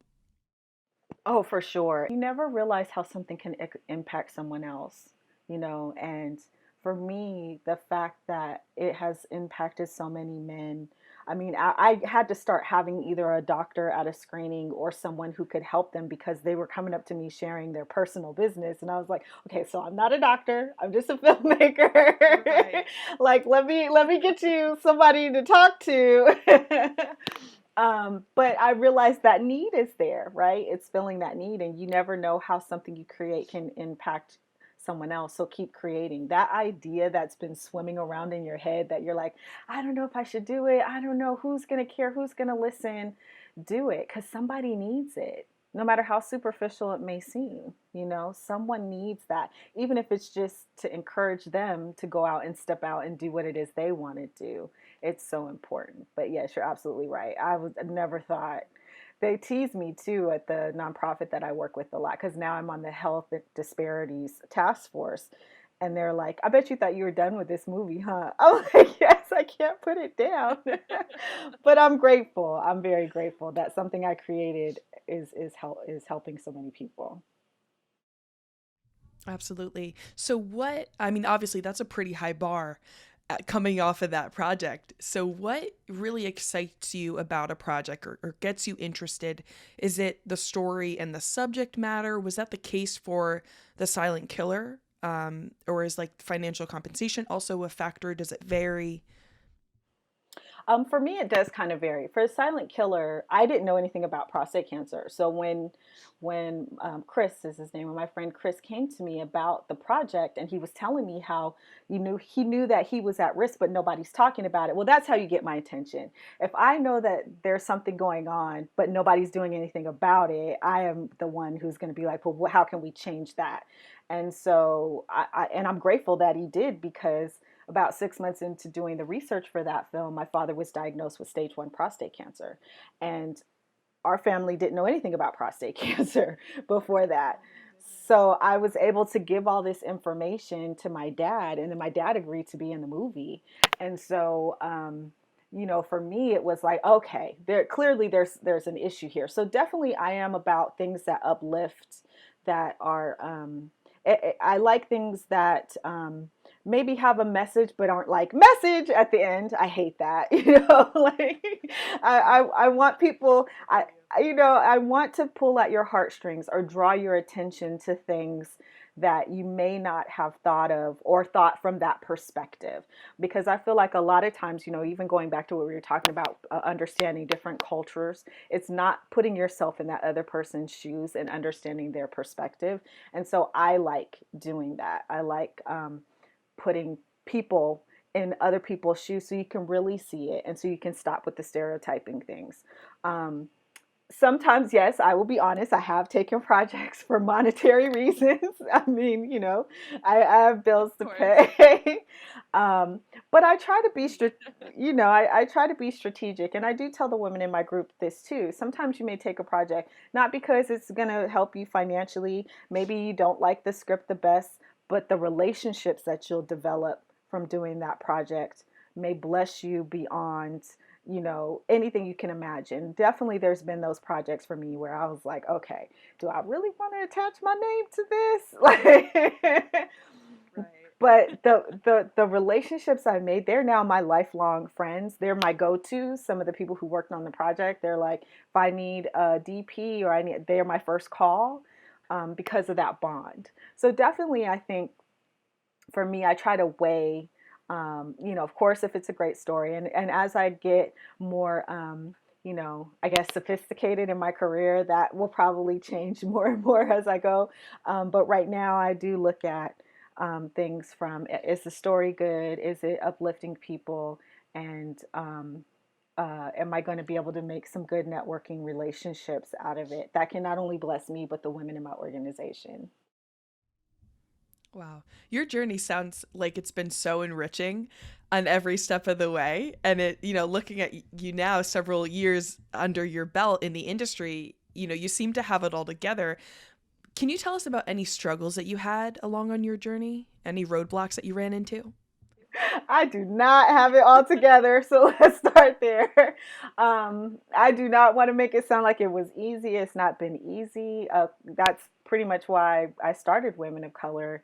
Speaker 2: Oh, for sure. You never realize how something can impact someone else, and for me, the fact that it has impacted so many men. I mean, I had to start having either a doctor at a screening or someone who could help them because they were coming up to me sharing their personal business. And I was like, okay, so I'm not a doctor. I'm just a filmmaker. Right. Like, let me get you somebody to talk to. But I realized that need is there, right? It's filling that need, and you never know how something you create can impact someone else. So keep creating. That idea that's been swimming around in your head that you're like, I don't know if I should do it. I don't know who's going to care, who's going to listen. Do it because somebody needs it. No matter how superficial it may seem, someone needs that, even if it's just to encourage them to go out and step out and do what it is they want to do. It's so important. But yes, you're absolutely right. I never thought. They tease me too at the nonprofit that I work with a lot because now I'm on the health disparities task force. And they're like, I bet you thought you were done with this movie, huh? I'm like, yes, I can't put it down. But I'm grateful. I'm very grateful that something I created is helping so many people.
Speaker 1: Absolutely. So obviously that's a pretty high bar coming off of that project. So what really excites you about a project or gets you interested? Is it the story and the subject matter? Was that the case for The Silent Killer? Or is like financial compensation also a factor? Does it vary?
Speaker 2: For me, it does kind of vary. For Silent Killer, I didn't know anything about prostate cancer. So when Chris is his name, when my friend Chris came to me about the project, and he was telling me how he knew that he was at risk, but nobody's talking about it. Well, that's how you get my attention. If I know that there's something going on, but nobody's doing anything about it, I am the one who's going to be like, well, how can we change that? And so I'm grateful that he did, because about 6 months into doing the research for that film, my father was diagnosed with stage 1 prostate cancer. And our family didn't know anything about prostate cancer before that. So I was able to give all this information to my dad, and then my dad agreed to be in the movie. And so for me, it was like, okay, there's an issue here. So definitely I am about things that uplift, that are, I like things that, maybe have a message, but aren't like message at the end. I hate that, like I want people, I want to pull at your heartstrings or draw your attention to things that you may not have thought of or thought from that perspective. Because I feel like a lot of times, even going back to what we were talking about, understanding different cultures, it's not putting yourself in that other person's shoes and understanding their perspective. And so I like doing that. I like, putting people in other people's shoes so you can really see it and so you can stop with the stereotyping things. Um, Sometimes, yes, I will be honest, I have taken projects for monetary reasons. I mean, I have bills to pay. um, but I try to be, I try to be strategic. And I do tell the women in my group this too. Sometimes you may take a project, not because it's going to help you financially. Maybe you don't like the script the best, but the relationships that you'll develop from doing that project may bless you beyond, anything you can imagine. Definitely there's been those projects for me where I was like, okay, do I really want to attach my name to this? Like, but the relationships I made, they're now my lifelong friends. They're my go-tos. Some of the people who worked on the project, they're like, if I need a DP or they're my first call, because of that bond. So definitely, I think for me, I try to weigh, of course, if it's a great story, and as I get more, I guess sophisticated in my career, that will probably change more and more as I go. But right now, I do look at, things from, is the story good? Is it uplifting people? And am I going to be able to make some good networking relationships out of it that can not only bless me, but the women in my organization?
Speaker 1: Wow. Your journey sounds like it's been so enriching on every step of the way. And looking at you now, several years under your belt in the industry, you seem to have it all together. Can you tell us about any struggles that you had along on your journey? Any roadblocks that you ran into?
Speaker 2: I do not have it all together, so let's start there. I do not want to make it sound like it was easy. It's not been easy. That's pretty much why I started Women of Color.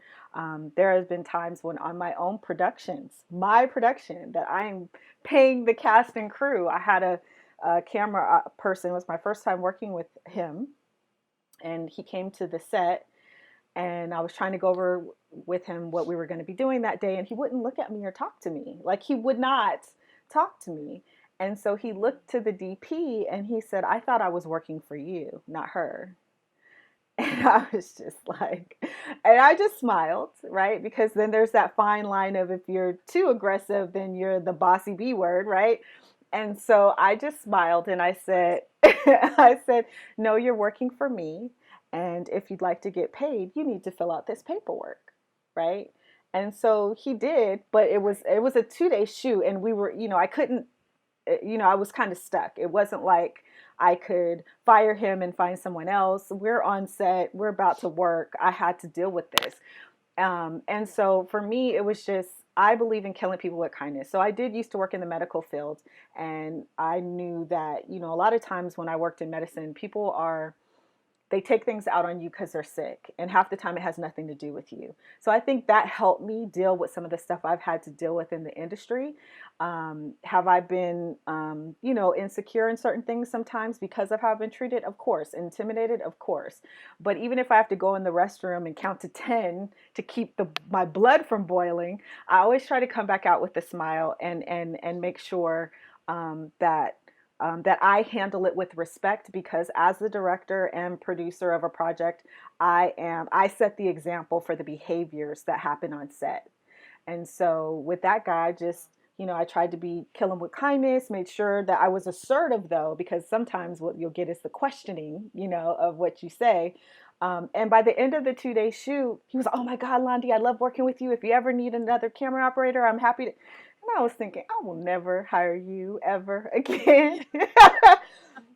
Speaker 2: There has been times when on my own productions, my production, that I'm paying the cast and crew. I had a camera person. It was my first time working with him, and he came to the set, and I was trying to go over with him what we were going to be doing that day, and he wouldn't look at me or talk to me. Like, he would not talk to me. And so he looked to the DP and he said, I thought I was working for you, not her. And I was just like, and I just smiled, right? Because then there's that fine line of, if you're too aggressive, then you're the bossy B word, right? And so I just smiled and I said, I said, no, you're working for me. And if you'd like to get paid, you need to fill out this paperwork, right? And so he did, but it was a 2-day shoot, and we were, I couldn't, I was kind of stuck. It wasn't like I could fire him and find someone else. We're on set, we're about to work. I had to deal with this. And so for me, it was just, I believe in killing people with kindness. So I did used to work in the medical field, and I knew that, a lot of times when I worked in medicine, they take things out on you because they're sick, and half the time it has nothing to do with you. So I think that helped me deal with some of the stuff I've had to deal with in the industry. Have I been, insecure in certain things sometimes because of how I've been treated? Of course. Intimidated? Of course. But even if I have to go in the restroom and count to 10 to keep my blood from boiling, I always try to come back out with a smile and make sure, that I handle it with respect, because as the director and producer of a project, I set the example for the behaviors that happen on set. And so with that guy, just, I tried to kill him with kindness, made sure that I was assertive though, because sometimes what you'll get is the questioning, of what you say. And by the end of the 2-day shoot, he was, oh my God, Landi, I love working with you. If you ever need another camera operator, I'm happy to. And I was thinking, I will never hire you ever again.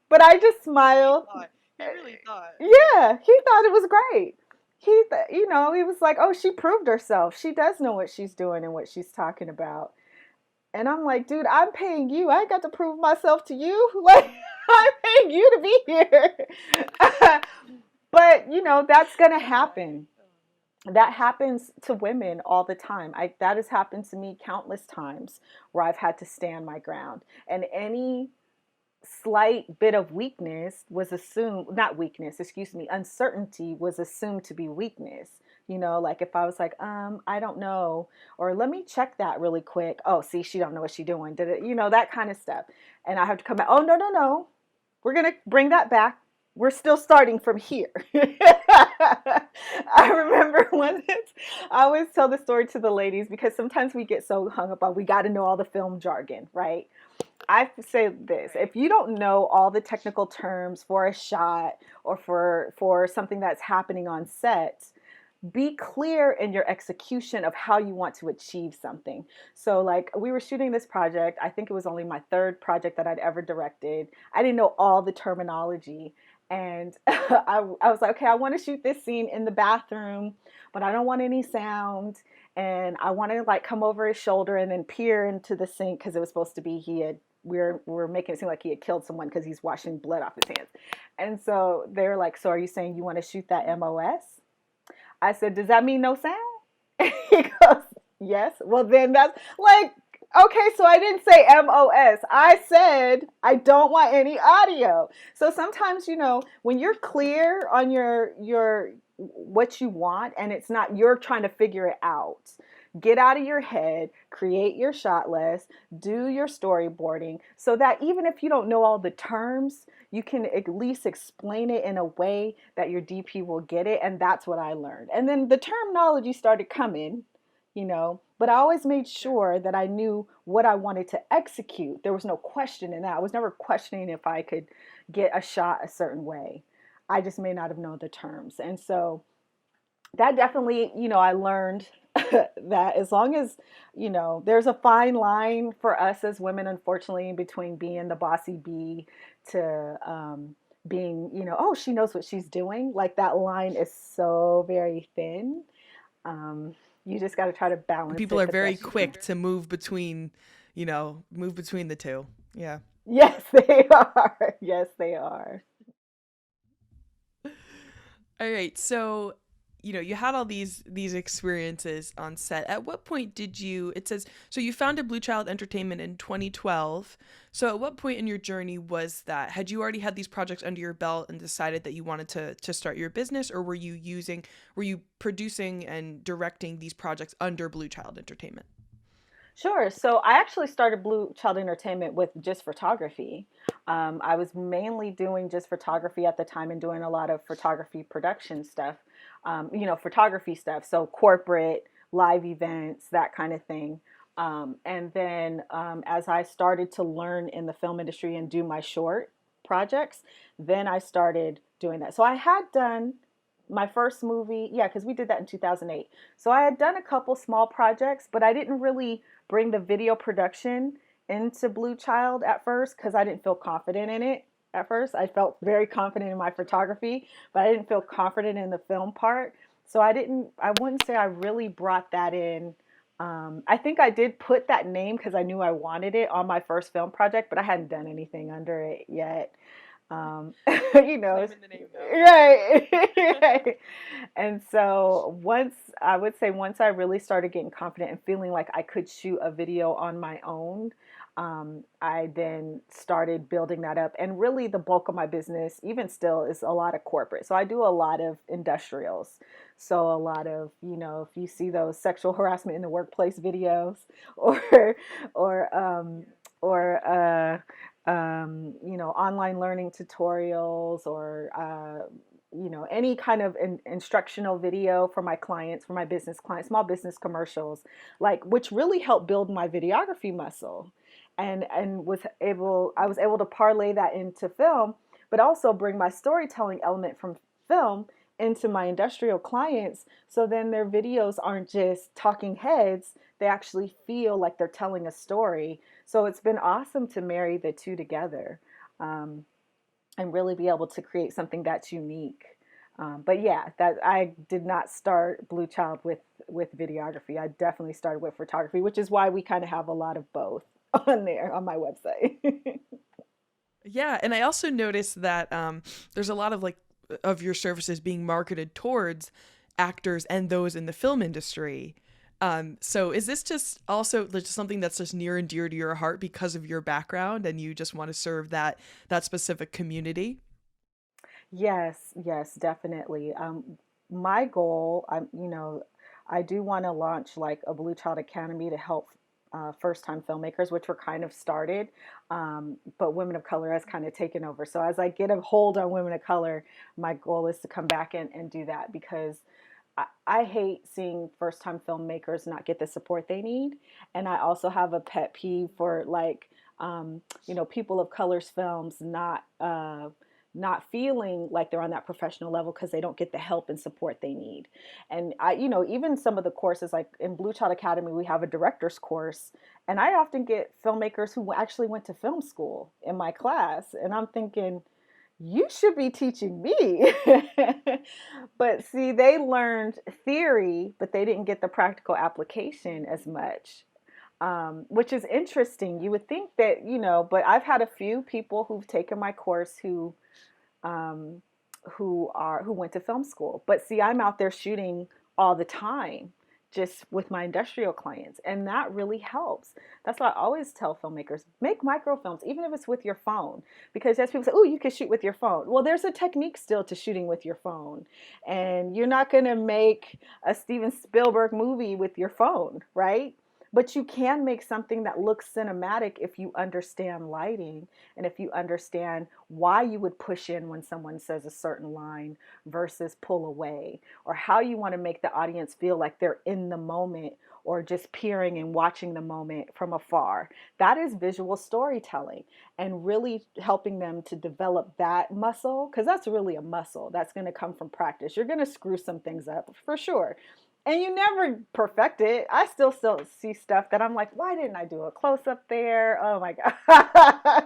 Speaker 2: But I just smiled.
Speaker 1: He really thought.
Speaker 2: Yeah, he thought it was great. He was like, oh, she proved herself. She does know what she's doing and what she's talking about. And I'm like, dude, I'm paying you. I ain't got to prove myself to you. Like, I'm paying you to be here. But, that's going to happen. That happens to women all the time. That has happened to me countless times where I've had to stand my ground. And any slight bit of weakness was assumed, not weakness, excuse me, uncertainty was assumed to be weakness. Like if I was like, I don't know, or let me check that really quick. Oh, see, she don't know what she's doing. Did it, that kind of stuff. And I have to come back. Oh, no, no, no. We're going to bring that back. We're still starting from here. I remember once, I always tell the story to the ladies because sometimes we get so hung up on, we got to know all the film jargon, right? I say this, if you don't know all the technical terms for a shot or for something that's happening on set, be clear in your execution of how you want to achieve something. So like we were shooting this project. I think it was only my third project that I'd ever directed. I didn't know all the terminology. And I was like, okay, I want to shoot this scene in the bathroom, but I don't want any sound. And I want to like come over his shoulder and then peer into the sink because it was supposed to be we're making it seem like he had killed someone because he's washing blood off his hands. And so they're like, so are you saying you want to shoot that MOS? I said, does that mean no sound? He goes, yes. Well, then that's like, okay, so I didn't say MOS. I said I don't want any audio. So sometimes, when you're clear on your what you want and it's not you're trying to figure it out. Get out of your head, create your shot list, do your storyboarding so that even if you don't know all the terms, you can at least explain it in a way that your DP will get it. And that's what I learned. And then the terminology started coming, but I always made sure that I knew what I wanted to execute. There was no question in that. I was never questioning if I could get a shot a certain way. I just may not have known the terms. And so that definitely, I learned that as long as, there's a fine line for us as women, unfortunately, between being the bossy bee to being, oh, she knows what she's doing. Like that line is so very thin. You just got to try to balance
Speaker 1: People
Speaker 2: it
Speaker 1: are
Speaker 2: the
Speaker 1: very
Speaker 2: best you
Speaker 1: quick
Speaker 2: can.
Speaker 1: to move between the two. Yeah.
Speaker 2: Yes, they are. Yes, they are.
Speaker 1: All right. So, you had all these experiences on set. At what point did you, it says, so you founded Bluechild Entertainment in 2012. So at what point in your journey was that? Had you already had these projects under your belt and decided that you wanted to start your business, or were you producing and directing these projects under Bluechild Entertainment?
Speaker 2: Sure. So I actually started Bluechild Entertainment with just photography. I was mainly doing just photography at the time and doing a lot of photography production stuff, photography stuff. So corporate, live events, that kind of thing. And then as I started to learn in the film industry and do my short projects, then I started doing that. So I had done my first movie, yeah, because we did that in 2008. So I had done a couple small projects, but I didn't really bring the video production into Bluechild at first because I didn't feel confident in it at first. I felt very confident in my photography, but I didn't feel confident in the film part. So I wouldn't say I really brought that in. I think I did put that name because I knew I wanted it on my first film project, but I hadn't done anything under it yet. Um,
Speaker 1: Claiming the name though.
Speaker 2: right, right. And so once I really started getting confident and feeling like I could shoot a video on my own, I then started building that up. And really the bulk of my business, even still, is a lot of corporate. So I do a lot of industrials. So a lot of, if you see those sexual harassment in the workplace videos or, or, or, online learning tutorials or, any kind of instructional video for my clients, for my business clients, small business commercials, like which really helped build my videography muscle, and I was able to parlay that into film, but also bring my storytelling element from film into my industrial clients. So then their videos aren't just talking heads; they actually feel like they're telling a story. So it's been awesome to marry the two together. And really be able to create something that's unique. But yeah, that I did not start Bluechild with videography. I definitely started with photography, which is why we kind of have a lot of both on there on my website.
Speaker 1: Yeah, and I also noticed that there's a lot of of your services being marketed towards actors and those in the film industry. So is this just also just something that's just near and dear to your heart because of your background, and you just want to serve that specific community?
Speaker 2: Yes, yes, definitely. My goal, I do want to launch like a Blue Child Academy to help first-time filmmakers, which were kind of started, but Women of Color has kind of taken over. So as I get a hold on Women of Color, my goal is to come back and do that because I hate seeing first-time filmmakers not get the support they need, and I also have a pet peeve for people of color's films not feeling like they're on that professional level because they don't get the help and support they need. And even some of the courses, like in Blue Child Academy, we have a director's course, and I often get filmmakers who actually went to film school in my class, and I'm thinking, you should be teaching me. But see, they learned theory, but they didn't get the practical application as much. Which is interesting. You would think that, but I've had a few people who've taken my course um, who went to film school. But see, I'm out there shooting all the time, just with my industrial clients, and that really helps. That's why I always tell filmmakers, make microfilms, even if it's with your phone, because as people say, oh, you can shoot with your phone. Well, there's a technique still to shooting with your phone, and you're not going to make a Steven Spielberg movie with your phone, right? But you can make something that looks cinematic if you understand lighting and if you understand why you would push in when someone says a certain line versus pull away, or how you want to make the audience feel like they're in the moment or just peering and watching the moment from afar. That is visual storytelling, and really helping them to develop that muscle, because that's really a muscle that's going to come from practice. You're going to screw some things up for sure, and you never perfect it. I still see stuff that I'm like, why didn't I do a close up there? Oh my God.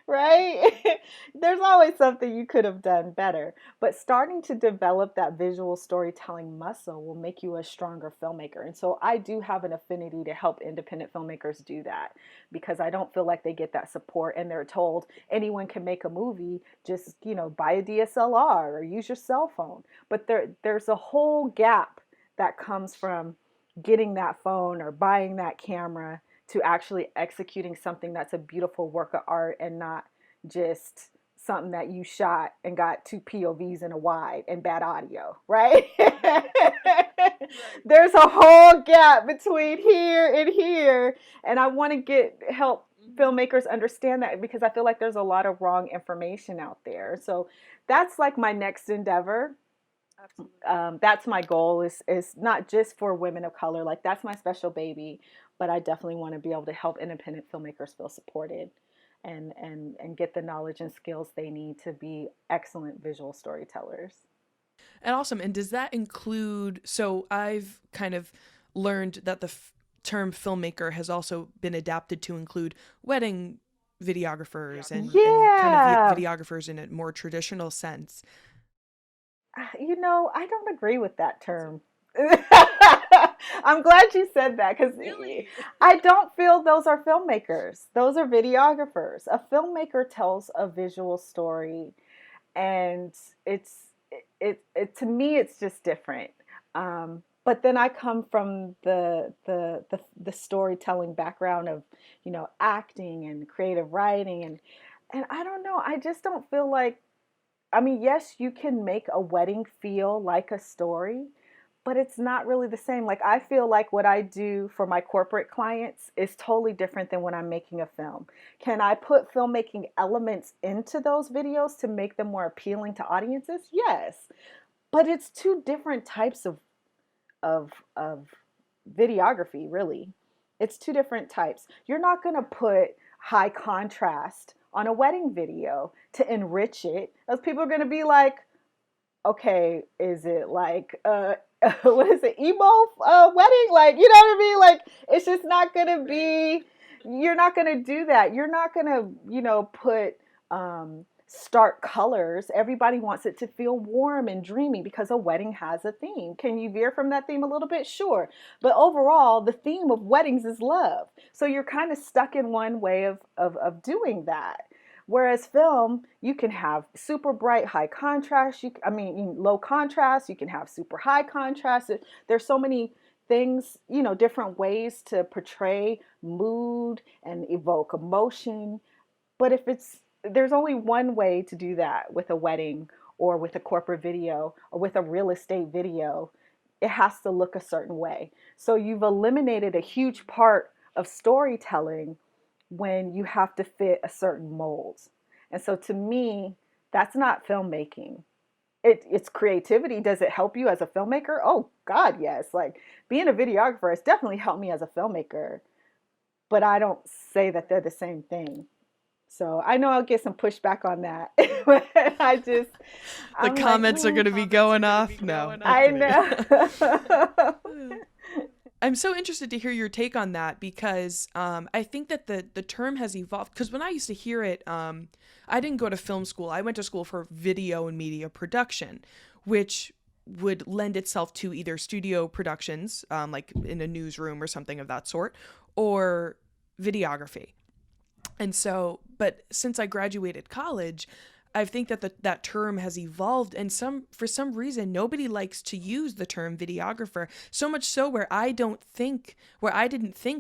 Speaker 2: Right? There's always something you could have done better. But starting to develop that visual storytelling muscle will make you a stronger filmmaker. And so I do have an affinity to help independent filmmakers do that, because I don't feel like they get that support, and they're told anyone can make a movie, just, buy a DSLR or use your cell phone. But there's a whole gap that comes from getting that phone or buying that camera to actually executing something that's a beautiful work of art, and not just something that you shot and got two POVs and a wide and bad audio, right? There's a whole gap between here and here, and I want to help filmmakers understand that, because I feel like there's a lot of wrong information out there. So that's like my next endeavor. That's my goal, is not just for women of color, like that's my special baby, but I definitely want to be able to help independent filmmakers feel supported and get the knowledge and skills they need to be excellent visual storytellers.
Speaker 1: And awesome. And does that include? So I've kind of learned that the term filmmaker has also been adapted to include wedding videographers and kind of
Speaker 2: Yeah.
Speaker 1: videographers in a more traditional sense.
Speaker 2: I don't agree with that term. I'm glad you said that, because
Speaker 1: Really?
Speaker 2: I don't feel those are filmmakers. Those are videographers. A filmmaker tells a visual story, and it's to me it's just different. But then I come from the storytelling background of acting and creative writing, and I don't know. I just don't feel like, I mean, yes, you can make a wedding feel like a story, but it's not really the same. Like, I feel like what I do for my corporate clients is totally different than when I'm making a film. Can I put filmmaking elements into those videos to make them more appealing to audiences? Yes. But it's two different types of videography, really. It's two different types. You're not going to put high contrast on a wedding video to enrich it, as people are going to be like, okay, is it like what is it, emo wedding? Like, you know what I mean? Like, it's just not going to be. You're not going to do that. You're not going to put stark colors. Everybody wants it to feel warm and dreamy because a wedding has a theme. Can you veer from that theme a little bit? Sure. But overall, the theme of weddings is love. So you're kind of stuck in one way of doing that. Whereas film, you can have super bright, high contrast. Low contrast. You can have super high contrast. There's so many things, different ways to portray mood and evoke emotion. But there's only one way to do that with a wedding or with a corporate video or with a real estate video. It has to look a certain way. So you've eliminated a huge part of storytelling when you have to fit a certain mold. And so to me, that's not filmmaking. It's creativity. Does it help you as a filmmaker? Oh God, yes. Like being a videographer has definitely helped me as a filmmaker, but I don't say that they're the same thing. So I know I'll get some pushback on that.
Speaker 1: The comments are going to be going off. No,
Speaker 2: I know.
Speaker 1: I'm so interested to hear your take on that because I think that the term has evolved. Because when I used to hear it, I didn't go to film school. I went to school for video and media production, which would lend itself to either studio productions, like in a newsroom or something of that sort, or videography. And so, but since I graduated college, I think that that term has evolved, and for some reason nobody likes to use the term videographer. So much so where I didn't think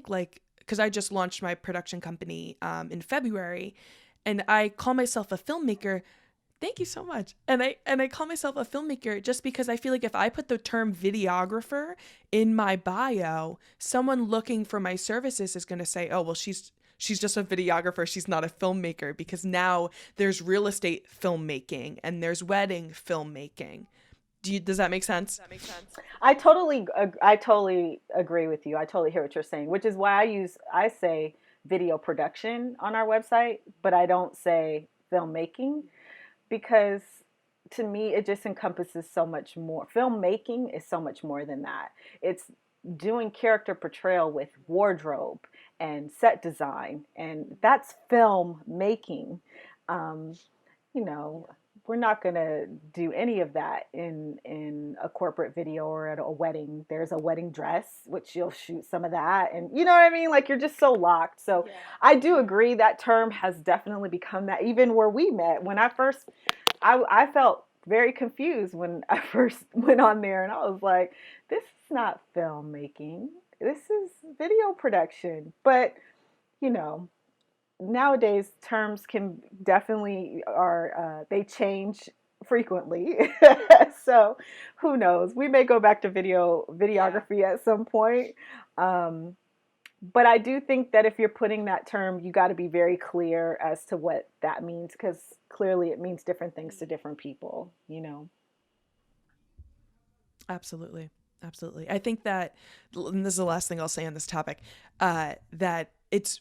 Speaker 1: like, because I just launched my production company in February, and I call myself a filmmaker. Thank you so much. And I call myself a filmmaker just because I feel like if I put the term videographer in my bio, someone looking for my services is going to say, oh, well, she's just a videographer. She's not a filmmaker, because now there's real estate filmmaking and there's wedding filmmaking. Does that make sense?
Speaker 2: I totally agree with you. I totally hear what you're saying, which is why I say video production on our website, but I don't say filmmaking, because to me, it just encompasses so much more. Filmmaking is so much more than that. It's doing character portrayal with wardrobe and set design, and that's film making. We're not going to do any of that in a corporate video or at a wedding. There's a wedding dress, which you'll shoot some of that, and you know what I mean? Like, you're just so locked. So yeah. I do agree that term has definitely become that. Even where we met, when I felt very confused when I first went on there, and I was like, this is not filmmaking. This is video production. But, nowadays terms can definitely they change frequently. So who knows? We may go back to videography at some point. But I do think that if you're putting that term, you got to be very clear as to what that means, because clearly it means different things to different people,
Speaker 1: Absolutely. I think that, and this is the last thing I'll say on this topic, that it's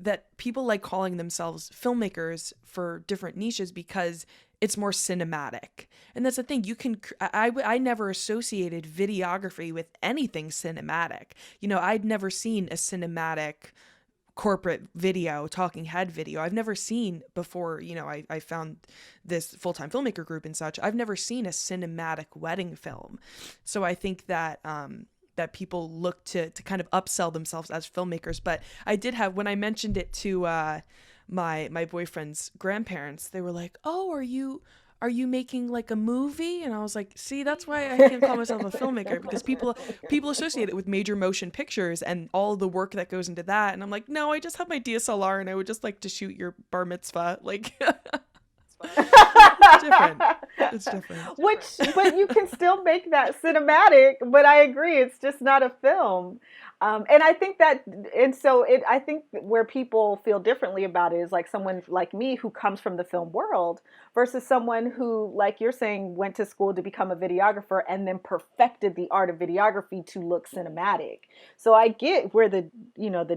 Speaker 1: that people like calling themselves filmmakers for different niches because it's more cinematic. And that's the thing. I never associated videography with anything cinematic. I'd never seen a cinematic corporate video, talking head video. I've never seen before, I found this full-time filmmaker group and such. I've never seen a cinematic wedding film. So I think that, that people look to kind of upsell themselves as filmmakers. But I did have, when I mentioned it to my boyfriend's grandparents, they were like, oh, are you making like a movie? And I was like, see, that's why I can't call myself a filmmaker, because people associate it with major motion pictures and all the work that goes into that. And I'm like, no, I just have my DSLR and I would just like to shoot your bar mitzvah. Like, it's different.
Speaker 2: But you can still make that cinematic, but I agree, it's just not a film. And I think I think where people feel differently about it is like someone like me who comes from the film world versus someone who, like you're saying, went to school to become a videographer and then perfected the art of videography to look cinematic. So I get where the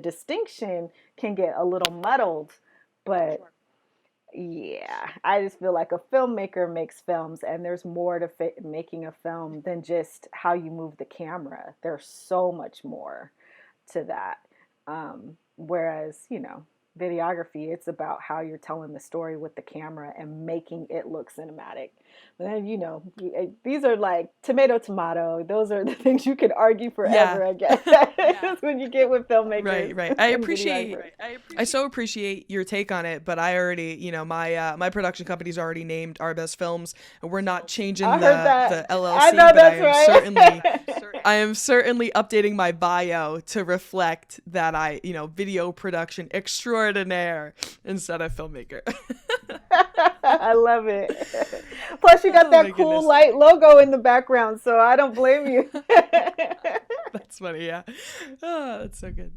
Speaker 2: distinction can get a little muddled, but yeah, I just feel like a filmmaker makes films, and there's more to making a film than just how you move the camera. There's so much more to that. Whereas, videography. It's about how you're telling the story with the camera and making it look cinematic. But then, these are like tomato. Those are the things you could argue
Speaker 1: Yeah.
Speaker 2: forever, I guess. That's when you get with filmmakers.
Speaker 1: Right. I so appreciate your take on it, but I already, my production company's already named Our Best Films, and we're not changing
Speaker 2: I heard
Speaker 1: the
Speaker 2: that.
Speaker 1: LLC,
Speaker 2: I know
Speaker 1: but
Speaker 2: that's right.
Speaker 1: I am certainly updating my bio to reflect that video production extraordinaire instead of filmmaker.
Speaker 2: I love it. Plus, you got that cool light logo in the background, so I don't blame you.
Speaker 1: That's funny, yeah. Oh, that's so good.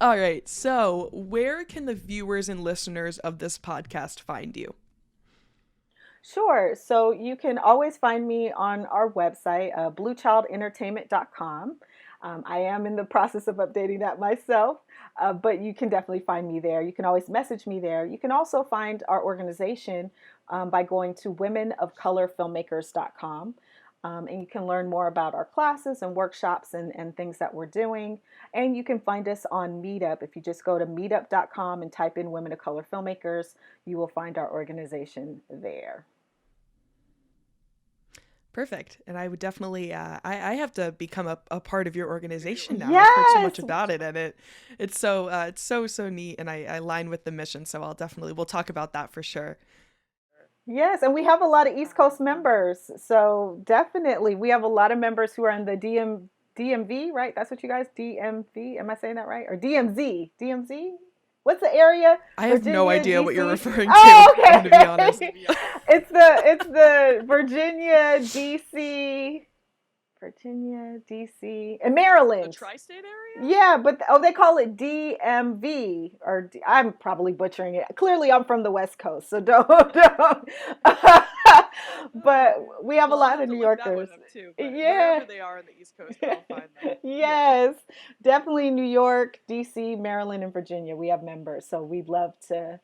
Speaker 1: All right, so where can the viewers and listeners of this podcast find you?
Speaker 2: Sure. So you can always find me on our website, bluechildentertainment.com. I am in the process of updating that myself, but you can definitely find me there. You can always message me there. You can also find our organization by going to womenofcolorfilmmakers.com. And you can learn more about our classes and workshops and things that we're doing. And you can find us on Meetup. If you just go to meetup.com and type in Women of Color Filmmakers, you will find our organization there.
Speaker 1: Perfect. And I would definitely, I have to become a part of your organization now.
Speaker 2: Yes!
Speaker 1: I've heard so much about it, and it's so neat, and I align with the mission. So we'll talk about that for sure.
Speaker 2: Yes, and we have a lot of East Coast members. So definitely, we have a lot of members who are in the DMV, right? That's what you guys, DMV, am I saying that right? Or DMZ? DMZ? What's the area?
Speaker 1: I have no idea what you're referring to.
Speaker 2: Oh, okay.
Speaker 1: To be honest.
Speaker 2: It's the Virginia, DC, and Maryland.
Speaker 1: The tri-state area?
Speaker 2: Yeah, but they call it DMV, or I'm probably butchering it. Clearly, I'm from the West Coast, so don't. But we have a lot of New Yorkers.
Speaker 1: Too,
Speaker 2: yeah,
Speaker 1: wherever they are in the East Coast, I'll find them.
Speaker 2: Yes, definitely New York, DC, Maryland, and Virginia. We have members, so we'd love to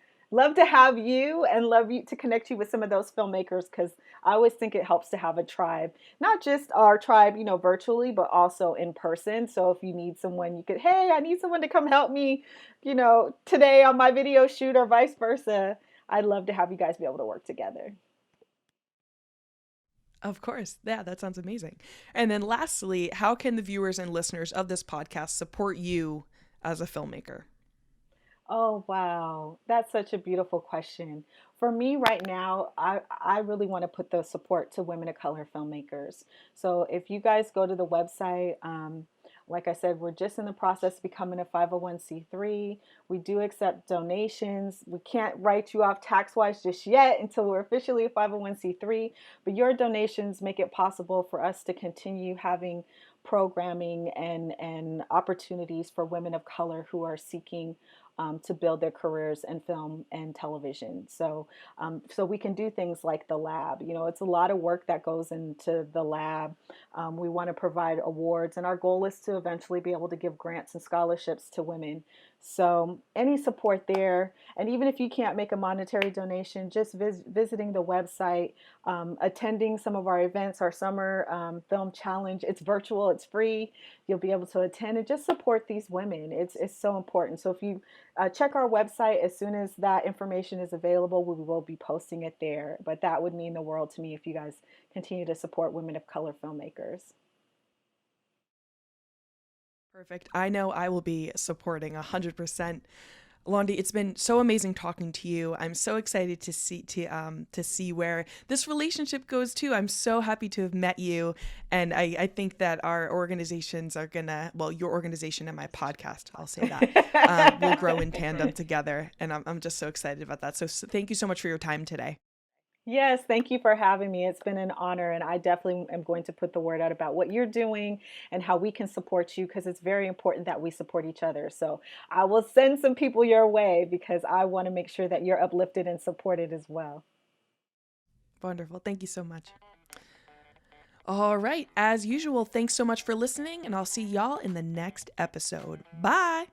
Speaker 2: have you and love you to connect you with some of those filmmakers, because I always think it helps to have a tribe, not just our tribe, virtually, but also in person. So if you need someone, you could, hey, I need someone to come help me, today on my video shoot, or vice versa. I'd love to have you guys be able to work together.
Speaker 1: Of course. Yeah, that sounds amazing. And then lastly, how can the viewers and listeners of this podcast support you as a filmmaker?
Speaker 2: Oh, wow. That's such a beautiful question. For me right now, I really want to put the support to Women of Color Filmmakers. So if you guys go to the website, like I said, we're just in the process of becoming a 501c3. We do accept donations. We can't write you off tax-wise just yet until we're officially a 501c3, but your donations make it possible for us to continue having programming and opportunities for women of color who are seeking to build their careers in film and television. So we can do things like the lab. It's a lot of work that goes into the lab. We want to provide awards, and our goal is to eventually be able to give grants and scholarships to women. So any support there, and even if you can't make a monetary donation, just visiting the website, attending some of our events, our summer film challenge. It's virtual, it's free. You'll be able to attend and just support these women. It's so important. So if you check our website, as soon as that information is available, we will be posting it there. But that would mean the world to me if you guys continue to support Women of Color Filmmakers.
Speaker 1: Perfect. I know I will be supporting 100%. Londy, it's been so amazing talking to you. I'm so excited to see where this relationship goes too. I'm so happy to have met you, and I think that our organizations are your organization and my podcast, I'll say that, will grow in tandem together, and I'm just so excited about that. So thank you so much for your time today.
Speaker 2: Yes, thank you for having me. It's been an honor, and I definitely am going to put the word out about what you're doing and how we can support you, because it's very important that we support each other. So I will send some people your way, because I want to make sure that you're uplifted and supported as well.
Speaker 1: Wonderful. Thank you so much. All right. As usual, thanks so much for listening, and I'll see y'all in the next episode. Bye.